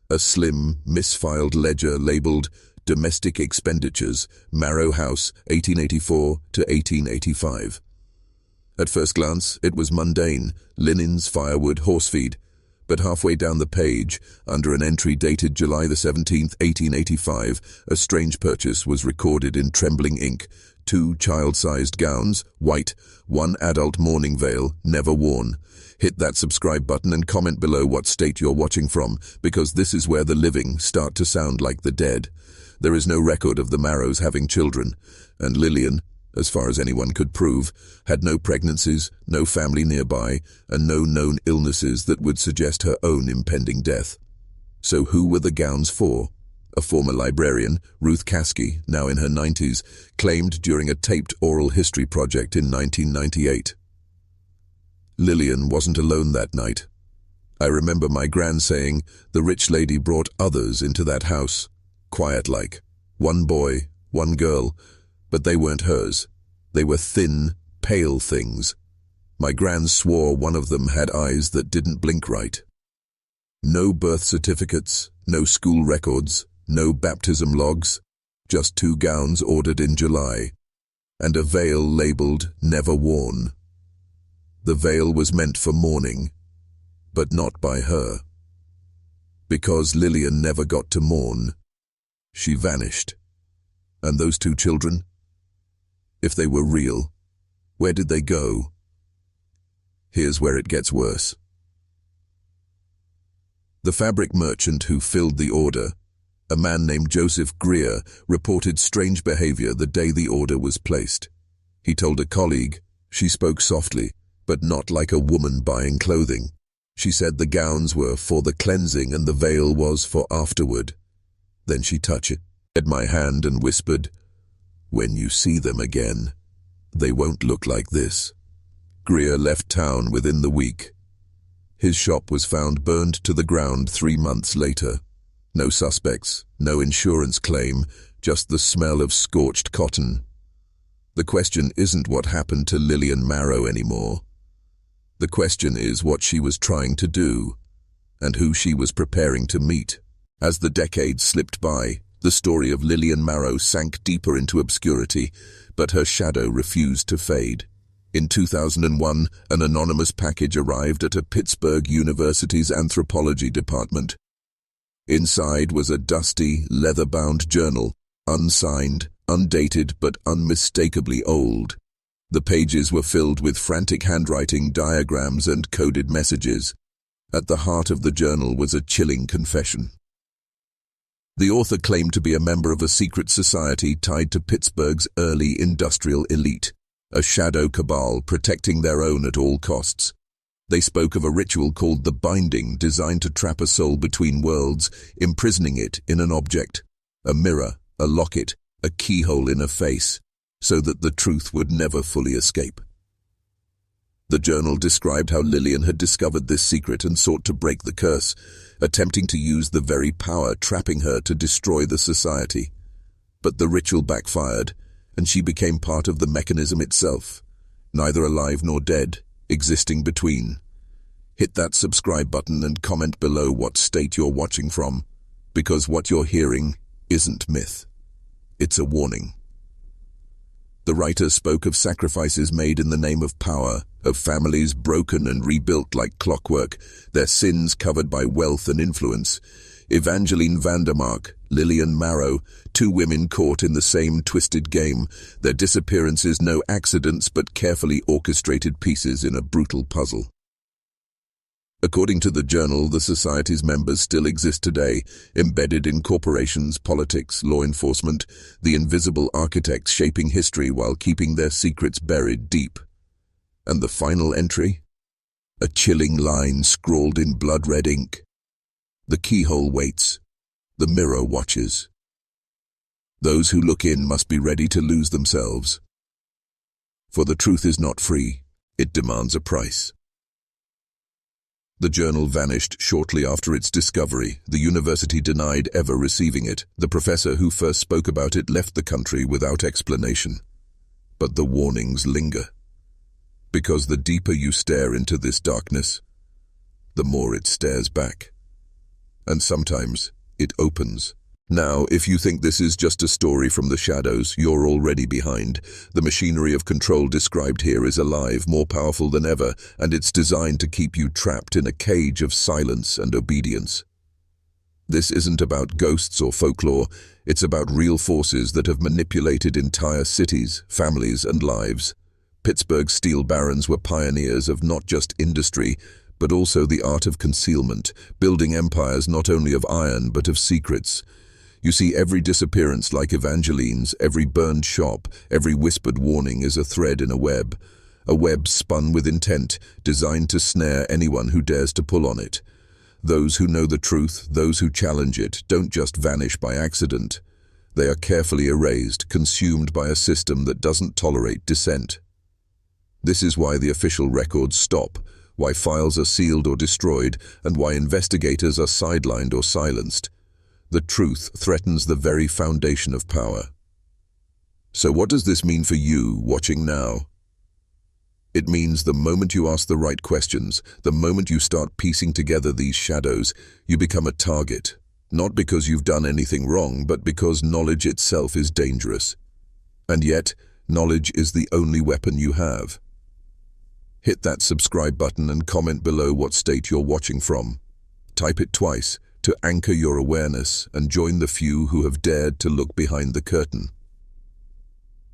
A slim, misfiled ledger labeled Domestic expenditures, Marrow House, 1884 to 1885. At first glance, it was mundane, linens, firewood, horse feed. But halfway down the page, under an entry dated July the 17th, 1885, a strange purchase was recorded in trembling ink. 2 child-sized gowns, white, 1 adult mourning veil, never worn. Hit that subscribe button and comment below what state you're watching from, because this is where the living start to sound like the dead. There is no record of the Marrows having children, and Lillian, as far as anyone could prove, had no pregnancies, no family nearby, and no known illnesses that would suggest her own impending death. So who were the gowns for? A former librarian, Ruth Caskey, now in her 90s, claimed during a taped oral history project in 1998. Lillian wasn't alone that night. I remember my gran saying the rich lady brought others into that house, quiet-like. 1 boy, 1 girl, but they weren't hers. They were thin, pale things. My gran swore one of them had eyes that didn't blink right. No birth certificates, no school records, no baptism logs, just 2 gowns ordered in July, and a veil labeled never worn. The veil was meant for mourning, but not by her. Because Lillian never got to mourn, she vanished. And those 2 children? If they were real, where did they go? Here's where it gets worse. The fabric merchant who filled the order, a man named Joseph Greer, reported strange behavior the day the order was placed. He told a colleague, she spoke softly, but not like a woman buying clothing. She said the gowns were for the cleansing and the veil was for afterward. Then she touched my hand and whispered, "When you see them again, they won't look like this." Greer left town within the week. His shop was found burned to the ground 3 months later. No suspects, no insurance claim, just the smell of scorched cotton. The question isn't what happened to Lillian Marrow anymore. The question is what she was trying to do, and who she was preparing to meet. As the decades slipped by, the story of Lillian Marrow sank deeper into obscurity, but her shadow refused to fade. In 2001, an anonymous package arrived at a Pittsburgh University's anthropology department. Inside was a dusty, leather-bound journal, unsigned, undated, but unmistakably old. The pages were filled with frantic handwriting, diagrams, and coded messages. At the heart of the journal was a chilling confession. The author claimed to be a member of a secret society tied to Pittsburgh's early industrial elite, a shadow cabal protecting their own at all costs. They spoke of a ritual called the binding, designed to trap a soul between worlds, imprisoning it in an object, a mirror, a locket, a keyhole in a face, so that the truth would never fully escape. The journal described how Lillian had discovered this secret and sought to break the curse, attempting to use the very power trapping her to destroy the society. But the ritual backfired, and she became part of the mechanism itself, neither alive nor dead, existing between. Hit that subscribe button and comment below what state you're watching from, because what you're hearing isn't myth. It's a warning. The writer spoke of sacrifices made in the name of power, of families broken and rebuilt like clockwork, their sins covered by wealth and influence. Evangelene Vandermark, Lillian Marrow, 2 women caught in the same twisted game, their disappearances no accidents but carefully orchestrated pieces in a brutal puzzle. According to the journal, the society's members still exist today, embedded in corporations, politics, law enforcement, the invisible architects shaping history while keeping their secrets buried deep. And the final entry? A chilling line scrawled in blood-red ink. The keyhole waits. The mirror watches. Those who look in must be ready to lose themselves. For the truth is not free. It demands a price. The journal vanished shortly after its discovery. The university denied ever receiving it. The professor who first spoke about it left the country without explanation. But the warnings linger. Because the deeper you stare into this darkness, the more it stares back. And sometimes it opens. Now, if you think this is just a story from the shadows, you're already behind. The machinery of control described here is alive, more powerful than ever, and it's designed to keep you trapped in a cage of silence and obedience. This isn't about ghosts or folklore, it's about real forces that have manipulated entire cities, families, and lives. Pittsburgh's steel barons were pioneers of not just industry, but also the art of concealment, building empires not only of iron but of secrets. You see, every disappearance like Evangelene's, every burned shop, every whispered warning is a thread in a web spun with intent, designed to snare anyone who dares to pull on it. Those who know the truth, those who challenge it, don't just vanish by accident. They are carefully erased, consumed by a system that doesn't tolerate dissent. This is why the official records stop, why files are sealed or destroyed, and why investigators are sidelined or silenced. The truth threatens the very foundation of power. So what does this mean for you, watching now? It means the moment you ask the right questions, the moment you start piecing together these shadows, you become a target. Not because you've done anything wrong, but because knowledge itself is dangerous. And yet, knowledge is the only weapon you have. Hit that subscribe button and comment below what state you're watching from. Type it twice to anchor your awareness and join the few who have dared to look behind the curtain.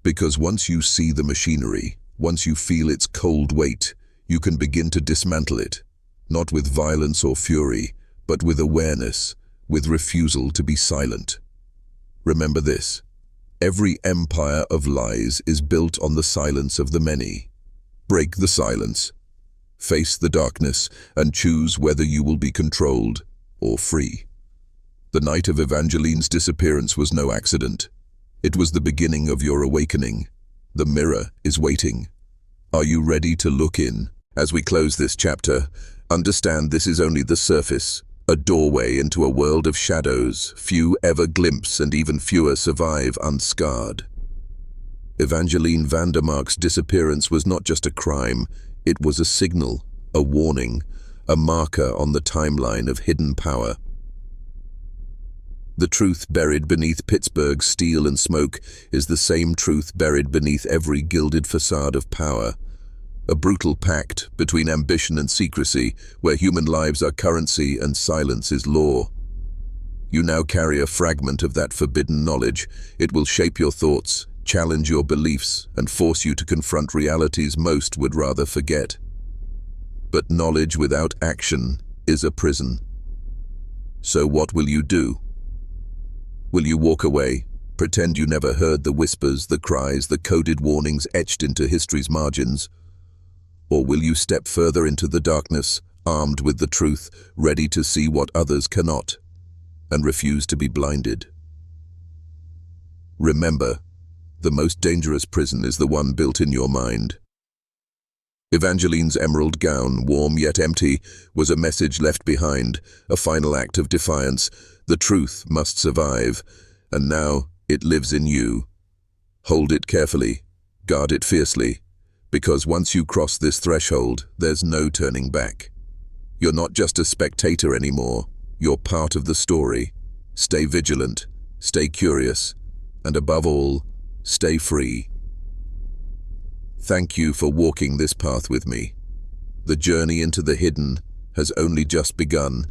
Because once you see the machinery, once you feel its cold weight, you can begin to dismantle it, not with violence or fury, but with awareness, with refusal to be silent. Remember this: every empire of lies is built on the silence of the many. Break the silence, face the darkness, and choose whether you will be controlled or free. The night of Evangelene's disappearance was no accident. It was the beginning of your awakening. The mirror is waiting. Are you ready to look in? As we close this chapter, understand this is only the surface, a doorway into a world of shadows few ever glimpse and even fewer survive unscarred. Evangelene Vandermark's disappearance was not just a crime, it was a signal, a warning, a marker on the timeline of hidden power. The truth buried beneath Pittsburgh's steel and smoke is the same truth buried beneath every gilded facade of power. A brutal pact between ambition and secrecy, where human lives are currency and silence is law. You now carry a fragment of that forbidden knowledge. It will shape your thoughts, challenge your beliefs, and force you to confront realities most would rather forget. But knowledge without action is a prison. So what will you do? Will you walk away, pretend you never heard the whispers, the cries, the coded warnings etched into history's margins? Or will you step further into the darkness, armed with the truth, ready to see what others cannot, and refuse to be blinded? Remember, the most dangerous prison is the one built in your mind. Evangelene's emerald gown, warm yet empty, was a message left behind, a final act of defiance. The truth must survive, and now it lives in you. Hold it carefully, guard it fiercely, because once you cross this threshold, there's no turning back. You're not just a spectator anymore, you're part of the story. Stay vigilant, stay curious, and above all, stay free. Thank you for walking this path with me. The journey into the hidden has only just begun,